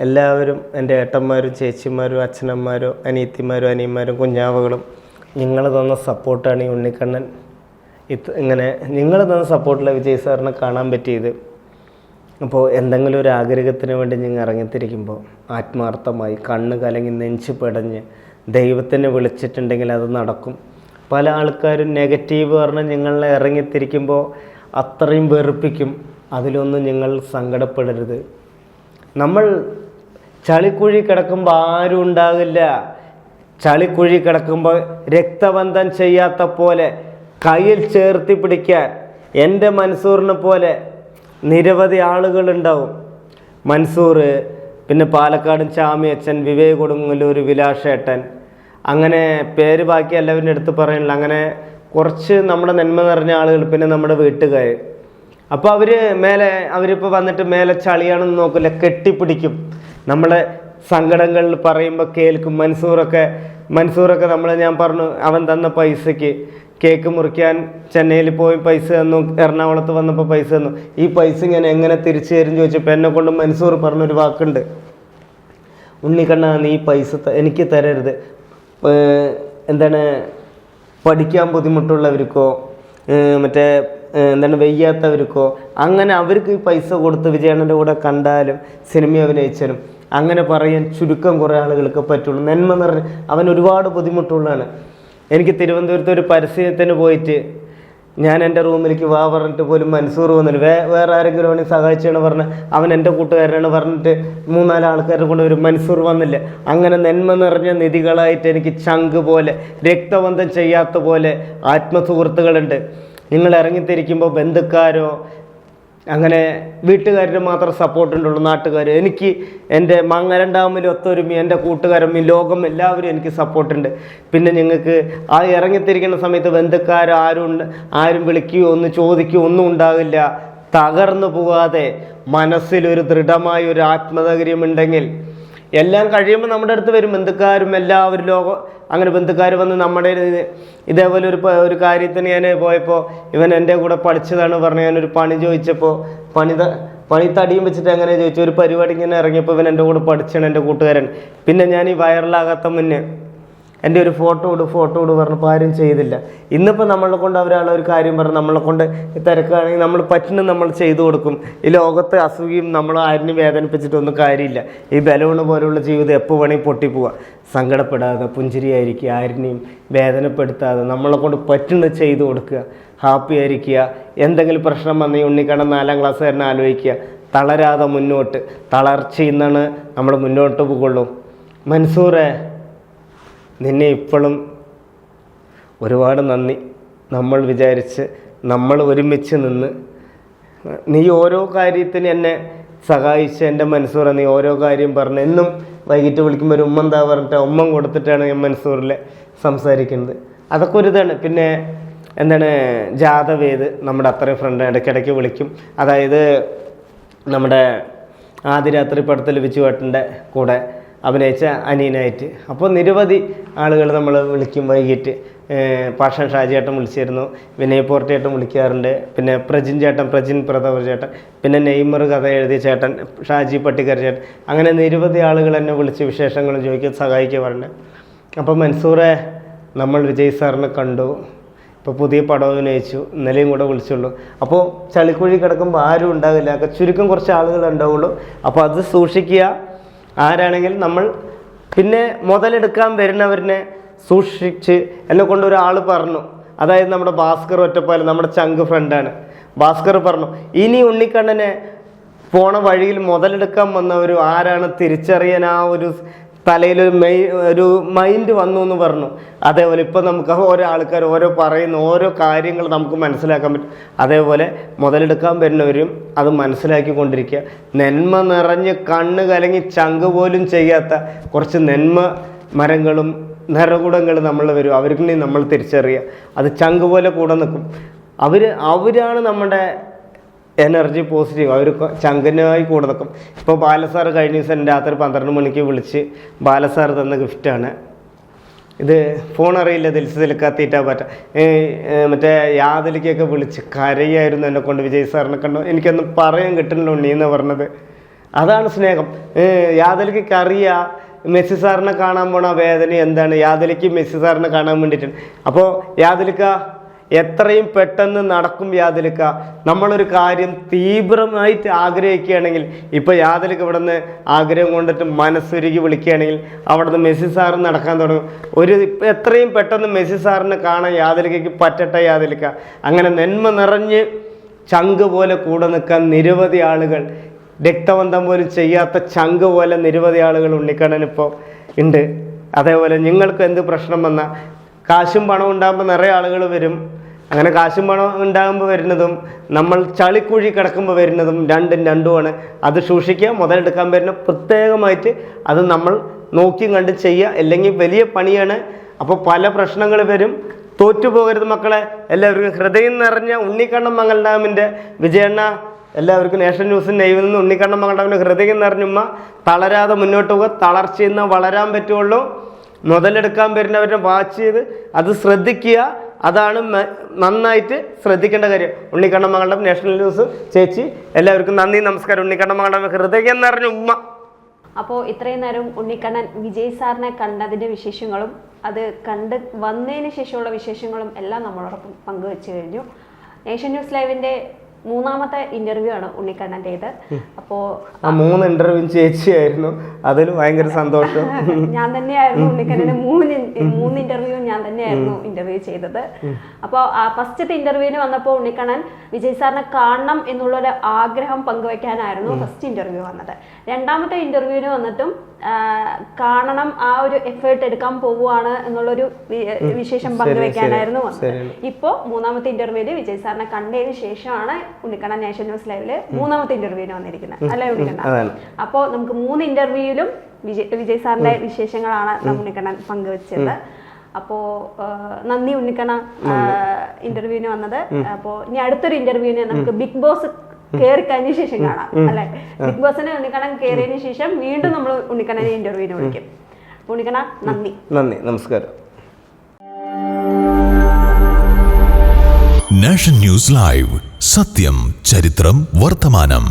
എല്ലാവരും എൻ്റെ ഏട്ടന്മാരും ചേച്ചിമാരും അച്ഛനമ്മമാരും അനിയത്തിമാരും അനിയന്മാരും കുഞ്ഞാവകളും നിങ്ങൾ തന്ന സപ്പോർട്ടാണ് ഈ ഉണ്ണിക്കണ്ണൻ ഇങ്ങനെ നിങ്ങൾ തന്ന സപ്പോർട്ടിലെ വിജയ് സാറിനെ കാണാൻ പറ്റിയത്. അപ്പോൾ എന്തെങ്കിലും ഒരു ആഗ്രഹത്തിന് വേണ്ടി നിങ്ങൾ ഇറങ്ങിത്തിരിക്കുമ്പോൾ ആത്മാർത്ഥമായി കണ്ണ് കലങ്ങി നെഞ്ച് പെടഞ്ഞ് ദൈവത്തിനെ വിളിച്ചിട്ടുണ്ടെങ്കിൽ അത് നടക്കും. പല ആൾക്കാരും നെഗറ്റീവ് പറഞ്ഞ് നിങ്ങളെ ഇറങ്ങിത്തിരിക്കുമ്പോൾ അത്രയും വെറുപ്പിക്കും. അതിലൊന്നും നിങ്ങൾ സങ്കടപ്പെടരുത്. നമ്മൾ ചളിക്കുഴി കിടക്കുമ്പോൾ ആരും ഉണ്ടാകില്ല. ചളിക്കുഴി കിടക്കുമ്പോൾ രക്തബന്ധം ചെയ്യാത്ത പോലെ കയ്യിൽ ചേർത്തി പിടിക്കാൻ എൻ്റെ മൻസൂറിനെ പോലെ നിരവധി ആളുകളുണ്ടാവും. മൻസൂർ, പിന്നെ പാലക്കാടൻ ചാമിയച്ഛൻ, വിവേക് കൊടുങ്ങല്ലൂർ, വിലാഷേട്ടൻ, അങ്ങനെ പേര് ബാക്കി എല്ലാവരുടെ അടുത്ത് പറയാനില്ല. അങ്ങനെ കുറച്ച് നമ്മുടെ നന്മ നിറഞ്ഞ ആളുകൾ, പിന്നെ നമ്മുടെ വീട്ടുകാർ. അപ്പോൾ അവരിപ്പോൾ വന്നിട്ട് മേലെ ചളിയാണെന്ന് നോക്കില്ല, കെട്ടിപ്പിടിക്കും. നമ്മളെ സങ്കടങ്ങളിൽ പറയുമ്പോൾ കേൾക്കും. മൻസൂറൊക്കെ ഞാൻ പറഞ്ഞു, അവൻ തന്ന പൈസയ്ക്ക് കേക്ക് മുറിക്കാൻ ചെന്നൈയിൽ പോയി പൈസ തന്നു, എറണാകുളത്ത് വന്നപ്പോൾ പൈസ തന്നു. ഈ പൈസ ഇങ്ങനെ എങ്ങനെ തിരിച്ചു തരും ചോദിച്ചപ്പോൾ എന്നെ കൊണ്ട് മൻസൂർ പറഞ്ഞൊരു വാക്കുണ്ട്, ഉണ്ണിക്കണ്ണ നീ പൈസ എനിക്ക് തരരുത്, പഠിക്കാൻ ബുദ്ധിമുട്ടുള്ളവർക്കോ വയ്യാത്തവർക്കോ അങ്ങനെ അവർക്ക് ഈ പൈസ കൊടുത്ത് വിജയണ്ണൻ്റെ കൂടെ കണ്ടാലും സിനിമ അഭിനയിച്ചാലും അങ്ങനെ പറയാൻ ചുരുക്കം കുറേ ആളുകൾക്ക് പറ്റുള്ളൂ. നന്മ നിറഞ്ഞ അവൻ ഒരുപാട് ബുദ്ധിമുട്ടുള്ളതാണ്. എനിക്ക് തിരുവനന്തപുരത്ത് ഒരു പരസ്യത്തിന് പോയിട്ട് ഞാൻ എൻ്റെ റൂമിലേക്ക് പറഞ്ഞിട്ട് പോലും മൻസൂർ വന്നില്ല. വേറെ ആരെങ്കിലും അവനെ സഹായിച്ചാണ് പറഞ്ഞ്, അവൻ എൻ്റെ കൂട്ടുകാരനാണ് പറഞ്ഞിട്ട് 3-4 ആൾക്കാരെ കൊണ്ട് ഒരു മൻസൂർ വന്നില്ല. അങ്ങനെ നന്മ നിറഞ്ഞ നിധികളായിട്ട് എനിക്ക് ചങ്ക് പോലെ രക്തബന്ധം ചെയ്യാത്ത പോലെ ആത്മസുഹൃത്തുക്കളുണ്ട്. നിങ്ങൾ ഇറങ്ങിത്തിരിക്കുമ്പോൾ ബന്ധുക്കാരോ അങ്ങനെ വീട്ടുകാരുടെ മാത്രം സപ്പോർട്ടുണ്ടുള്ളൂ, നാട്ടുകാർ. എനിക്ക് എൻ്റെ മംഗലം ഒത്തൊരുമി, എൻ്റെ കൂട്ടുകാരും ഈ ലോകം എല്ലാവരും എനിക്ക് സപ്പോർട്ടുണ്ട്. പിന്നെ നിങ്ങൾക്ക് ആ ഇറങ്ങിത്തിരിക്കുന്ന സമയത്ത് ബന്ധുക്കാരോ ആരും വിളിക്കുകയോ ഒന്ന് ചോദിക്കുകയോ ഒന്നും ഉണ്ടാകില്ല. തകർന്നു പോകാതെ മനസ്സിലൊരു ദൃഢമായ ഒരു ആത്മധൈര്യം ഉണ്ടെങ്കിൽ എല്ലാം കഴിയുമ്പോൾ നമ്മുടെ അടുത്ത് വരും ബന്ധുക്കാരും എല്ലാവരും. അങ്ങനെ ബന്ധുക്കാർ വന്ന് നമ്മുടെ ഇതേപോലെ ഒരു കാര്യത്തിന് ഞാൻ പോയപ്പോൾ ഇവൻ എൻ്റെ കൂടെ പഠിച്ചതാണ് പറഞ്ഞ് ഞാനൊരു പണി ചോദിച്ചപ്പോൾ പണി തടിയും വെച്ചിട്ട് എങ്ങനെ ചോദിച്ചു, ഒരു പരിപാടി ഇങ്ങനെ ഇറങ്ങിയപ്പോൾ ഇവൻ എൻ്റെ കൂടെ പഠിച്ചാണ് എൻ്റെ കൂട്ടുകാരൻ. പിന്നെ ഞാൻ ഈ വൈറലാകാത്ത മുന്നേ എൻ്റെ ഒരു ഫോട്ടോ ഇട് പറഞ്ഞപ്പോൾ ആരും ചെയ്തില്ല. ഇന്നിപ്പോൾ നമ്മളെ കൊണ്ട് ഒരാളെ ഒരു കാര്യം പറഞ്ഞ് നമ്മളെ കൊണ്ട് തിരക്കാണെങ്കിൽ നമ്മൾ പറ്റുന്നത് നമ്മൾ ചെയ്തു കൊടുക്കും. ഈ ലോകത്തെ അസുഖയും നമ്മൾ ആരിനും വേദനിപ്പിച്ചിട്ടൊന്നും കാര്യമില്ല. ഈ ബലൂണ് പോലുള്ള ജീവിതം എപ്പോൾ വേണമെങ്കിൽ പൊട്ടിപ്പോവുക. സങ്കടപ്പെടാതെ പുഞ്ചിരിയായിരിക്കുക, ആരിനെയും വേദനപ്പെടുത്താതെ നമ്മളെ കൊണ്ട് പറ്റുന്നത് ചെയ്തു കൊടുക്കുക, ഹാപ്പി ആയിരിക്കുക. എന്തെങ്കിലും പ്രശ്നം വന്ന് ഈ ഉണ്ണിക്കണ്ണൻ 4ാം ക്ലാസ്സുകാരനെ ആലോചിക്കുക, തളരാതെ മുന്നോട്ട്. തളർച്ചയിൽ നിന്നാണ് നമ്മൾ മുന്നോട്ട് പോകുള്ളൂ. മൻസൂറേ, നിന്നെ ഇപ്പോഴും ഒരുപാട് നന്ദി. നമ്മൾ വിചാരിച്ച് നമ്മൾ ഒരുമിച്ച് നിന്ന് നീ ഓരോ കാര്യത്തിന് എന്നെ സഹായിച്ച് എൻ്റെ മൻസൂറെ, നീ ഓരോ കാര്യം പറഞ്ഞ് എന്നും വൈകിട്ട് വിളിക്കുമ്പോൾ ഒരു ഉമ്മ പറഞ്ഞിട്ട് ഉമ്മം കൊടുത്തിട്ടാണ് ഞാൻ മൻസൂറിൽ സംസാരിക്കുന്നത്. അതൊക്കെ ഒരു ഇതാണ്. പിന്നെ ജാഥവേദ് നമ്മുടെ അത്രയും ഫ്രണ്ട് ഇടയ്ക്കിടയ്ക്ക് വിളിക്കും. അതായത് നമ്മുടെ ആദ്യരാത്രി പടത്തിൽ വിച്ചുവേട്ടൻ്റെ കൂടെ അഭിനയിച്ച അനിയനായിട്ട്. അപ്പോൾ നിരവധി ആളുകൾ നമ്മൾ വിളിക്കും വൈകിട്ട്. പാഷൻ ഷാജിയേട്ടൻ വിളിച്ചിരുന്നു, വിനയ് പോർട്ടിയേട്ടൻ വിളിക്കാറുണ്ട്, പിന്നെ പ്രജിൻ പ്രതാപ ചേട്ടൻ, പിന്നെ നെയ്മർ കഥ എഴുതിയ ചേട്ടൻ, ഷാജി പട്ടിക്കർ ചേട്ടൻ, അങ്ങനെ നിരവധി ആളുകൾ എന്നെ വിളിച്ച് വിശേഷങ്ങളും ചോദിക്കുക, സഹായിക്കുക പറഞ്ഞ്. അപ്പോൾ മൻസൂറെ, നമ്മൾ വിജയ് സാറിനെ കണ്ടു, ഇപ്പോൾ പുതിയ പടം അഭിനയിച്ചു, ഇന്നലെയും കൂടെ വിളിച്ചുള്ളൂ. അപ്പോൾ ചളിക്കുഴി കിടക്കുമ്പോൾ ആരും ഉണ്ടാകില്ല, ചുരുക്കം കുറച്ച് ആളുകൾ ഉണ്ടാവുള്ളൂ. അപ്പോൾ അത് സൂക്ഷിക്കുക. ആരാണെങ്കിലും നമ്മൾ പിന്നെ മുതലെടുക്കാൻ വരുന്നവരിനെ സൂക്ഷിച്ച്. എന്നെ കൊണ്ട് ഒരാൾ പറഞ്ഞു, അതായത് നമ്മുടെ ഭാസ്കർ ഒറ്റപ്പാലം, നമ്മുടെ ചങ്ക് ഫ്രണ്ടാണ്. ഭാസ്കർ പറഞ്ഞു, ഇനി ഉണ്ണിക്കണ്ണനെ പോണ വഴിയിൽ മുതലെടുക്കാൻ വന്നവരും ആരാണ് തിരിച്ചറിയാൻ ആ ഒരു തലയിലൊരു മൈൻഡ് വന്നു എന്ന് പറഞ്ഞു. അതേപോലെ ഇപ്പം നമുക്ക് ഓരോ ആൾക്കാർ ഓരോ പറയുന്ന ഓരോ കാര്യങ്ങൾ നമുക്ക് മനസ്സിലാക്കാൻ പറ്റും. അതേപോലെ മുതലെടുക്കാൻ വരുന്നവരും അത് മനസ്സിലാക്കിക്കൊണ്ടിരിക്കുക. നന്മ നിറഞ്ഞ് കണ്ണ് കലങ്ങി ചങ്ക് പോലും ചെയ്യാത്ത കുറച്ച് നന്മ മരങ്ങളും നിറകൂടങ്ങൾ നമ്മൾ വരും, അവർക്ക് നമ്മൾ തിരിച്ചറിയുക. അത് ചങ്ക് പോലെ കൂടെ നിൽക്കും. അവരാണ് നമ്മുടെ എനർജി പോസിറ്റീവ്. അവർ ചങ്കനായി കൂടെ നിൽക്കും. ഇപ്പോൾ ബാലസാറ് കഴിഞ്ഞ ദിവസം രാത്രി 12 മണിക്ക് വിളിച്ച് ബാലസാറ് തന്ന ഗിഫ്റ്റാണ് ഇത്. ഫോൺ അറിയില്ല, ദിൽസിലക്കാത്തിയിട്ടാ പറ്റാ. മറ്റേ യാദലിക്കൊക്കെ വിളിച്ച് കരയായിരുന്നു എന്നെ കൊണ്ട്. വിജയ് സാറിനെ കണ്ടു എനിക്കൊന്നും പറയാൻ കിട്ടുന്നില്ല ഉണ്ണി എന്ന് പറഞ്ഞത്. അതാണ് സ്നേഹം. യാദലിക്ക് അറിയാം മെസ്സി സാറിനെ കാണാൻ പോണ വേദന എന്താണ്. യാദലിക്ക് മെസ്സി സാറിനെ കാണാൻ വേണ്ടിയിട്ടാണ്. അപ്പോൾ യാദലിക്ക എത്രയും പെട്ടെന്ന് നടക്കും. യാദലിക്ക നമ്മളൊരു കാര്യം തീവ്രമായിട്ട് ആഗ്രഹിക്കുകയാണെങ്കിൽ, ഇപ്പോൾ യാദലിക്ക ഇവിടെ നിന്ന് ആഗ്രഹം കൊണ്ടിട്ട് മനസ്സുരുകി വിളിക്കുകയാണെങ്കിൽ അവിടെ നിന്ന് മെസ്സി സാറ് നടക്കാൻ തുടങ്ങും. എത്രയും പെട്ടെന്ന് മെസ്സി സാറിനെ കാണാൻ യാദലിക്കയ്ക്ക് പറ്റട്ടെ. യാദലിക്ക അങ്ങനെ നന്മ നിറഞ്ഞ് ചങ്ക് പോലെ കൂടെ നിൽക്കാൻ നിരവധി ആളുകൾ, രക്തബന്ധം പോലും ചെയ്യാത്ത ചങ്ക് പോലെ നിരവധി ആളുകൾ ഉണ്ണിക്കണ്ണനിപ്പോൾ ഉണ്ട്. അതേപോലെ നിങ്ങൾക്ക് എന്ത് പ്രശ്നം വന്നാൽ കാശും പണവും ഉണ്ടാകുമ്പോൾ നിറയെ ആളുകൾ വരും. അങ്ങനെ കാശും പണവും ഉണ്ടാകുമ്പോൾ വരുന്നതും നമ്മൾ ചളിക്കുഴി കിടക്കുമ്പോൾ വരുന്നതും രണ്ടുമാണ്. അത് സൂക്ഷിക്കുക. മുതലെടുക്കാൻ വരുന്ന പ്രത്യേകമായിട്ട് അത് നമ്മൾ നോക്കിയും കണ്ട് ചെയ്യുക, അല്ലെങ്കിൽ വലിയ പണിയാണ്. അപ്പോൾ പല പ്രശ്നങ്ങൾ വരും. തോറ്റുപോകരുത് മക്കളെ. എല്ലാവർക്കും ഹൃദയം നിറഞ്ഞ ഉണ്ണിക്കണ്ണൻ മംഗലഡാമിൻ്റെ വിജയണ്ണ, എല്ലാവർക്കും നേഷൻ ന്യൂസിൻ്റെ ലൈവിൽ നിന്ന് ഉണ്ണിക്കണ്ണൻ മംഗലഡാമിൻ്റെ ഹൃദയം നിറഞ്ഞുമ്മ. തളരാതെ മുന്നോട്ട് പോകുക. തളർച്ചയിൽ നിന്ന് വളരാൻ പറ്റുള്ളൂ. മുതലെടുക്കാൻ വരുന്നവരെ വാച്ച് ചെയ്ത് അത് ശ്രദ്ധിക്കുക. അതാണ് നന്നായിട്ട് ശ്രദ്ധിക്കേണ്ട കാര്യം. ഉണ്ണിക്കണ്ണൻ മംഗലഡാം നാഷണൽ ന്യൂസ് ചേച്ചി, എല്ലാവർക്കും നന്ദി, നമസ്കാരം. ഉണ്ണിക്കണ്ണൻ മംഗലഡാം ഹൃദയം നിറഞ്ഞ ഉമ്മ. അപ്പോൾ ഇത്രയും നേരം ഉണ്ണിക്കണ്ണൻ വിജയ് സാറിനെ കണ്ടതിൻ്റെ വിശേഷങ്ങളും അത് കണ്ട് വന്നതിന് ശേഷമുള്ള വിശേഷങ്ങളും എല്ലാം നമ്മളോടൊപ്പം പങ്കുവെച്ചു കഴിഞ്ഞു. നേഷൻ ന്യൂസ് ലൈവിൻ്റെ 3ാമത്തെ ഇന്റർവ്യൂ ആണ് ഉണ്ണിക്കണ്ണൻ്റേത്. അപ്പോൾ 3 ഇന്റർവ്യൂ ചേച്ചിയായിരുന്നു. അതിൽ ഭയങ്കര സന്തോഷം. ഞാൻ തന്നെയായിരുന്നു ഉണ്ണിക്കണ്ണന് 3 ഇന്റർവ്യൂ ഞാൻ തന്നെയായിരുന്നു ഇന്റർവ്യൂ ചെയ്തത്. അപ്പോൾ ഫസ്റ്റത്തെ ഇന്റർവ്യൂവിന് വന്നപ്പോൾ ഉണ്ണിക്കണ്ണൻ വിജയ് സാറിനെ കാണണം എന്നുള്ളൊരു ആഗ്രഹം പങ്കുവെക്കാനായിരുന്നു ഫസ്റ്റ് ഇന്റർവ്യൂ വന്നത്. 2ാമത്തെ ഇന്റർവ്യൂവിന് വന്നിട്ടും കാണണം, ആ ഒരു എഫേർട്ട് എടുക്കാൻ പോവുകയാണ് എന്നുള്ളൊരു വിശേഷം പങ്കുവെക്കാനായിരുന്നു വന്നത്. ഇപ്പോൾ 3ാമത്തെ ഇന്റർവ്യൂവിൽ വിജയ് സാറിനെ കണ്ടതിന് ശേഷമാണ് ഉണ്ണിക്കണ്ണൻ നേഷൻ ന്യൂസ് ലൈവില് 3ാമത്തെ ഇന്റർവ്യൂവിന് വന്നിരിക്കുന്നത്, അല്ലേ ഉണ്ണിക്കണ്ണൻ? അപ്പോൾ നമുക്ക് 3 ഇന്റർവ്യൂവിലും വിജയ് സാറിന്റെ വിശേഷങ്ങളാണ് ഉണ്ണിക്കണ്ണൻ പങ്കുവെച്ചത്. അപ്പോൾ നന്ദി ഉണ്ണിക്കണ്ണ ഇന്റർവ്യൂവിന് വന്നത്. അപ്പോൾ ഇനി അടുത്തൊരു ഇന്റർവ്യൂവിന് നമുക്ക് ബിഗ് ബോസ് കയറി കഴിഞ്ഞ ശേഷം കാണാം, അല്ലെ? ബിഗ് ബോസിനെ ഉണ്ണിക്കണ്ണൻ കയറിയതിനു ശേഷം വീണ്ടും നമ്മൾ ഉണ്ണിക്കണ്ണനെ ഇന്റർവ്യൂവിന് വിളിക്കും. ഉണ്ണിക്കണ്ണ നന്ദി. നമസ്കാരം. നാഷൻ ന്യൂസ് ലൈവ്, സത്യം, ചരിത്രം, വർത്തമാനം.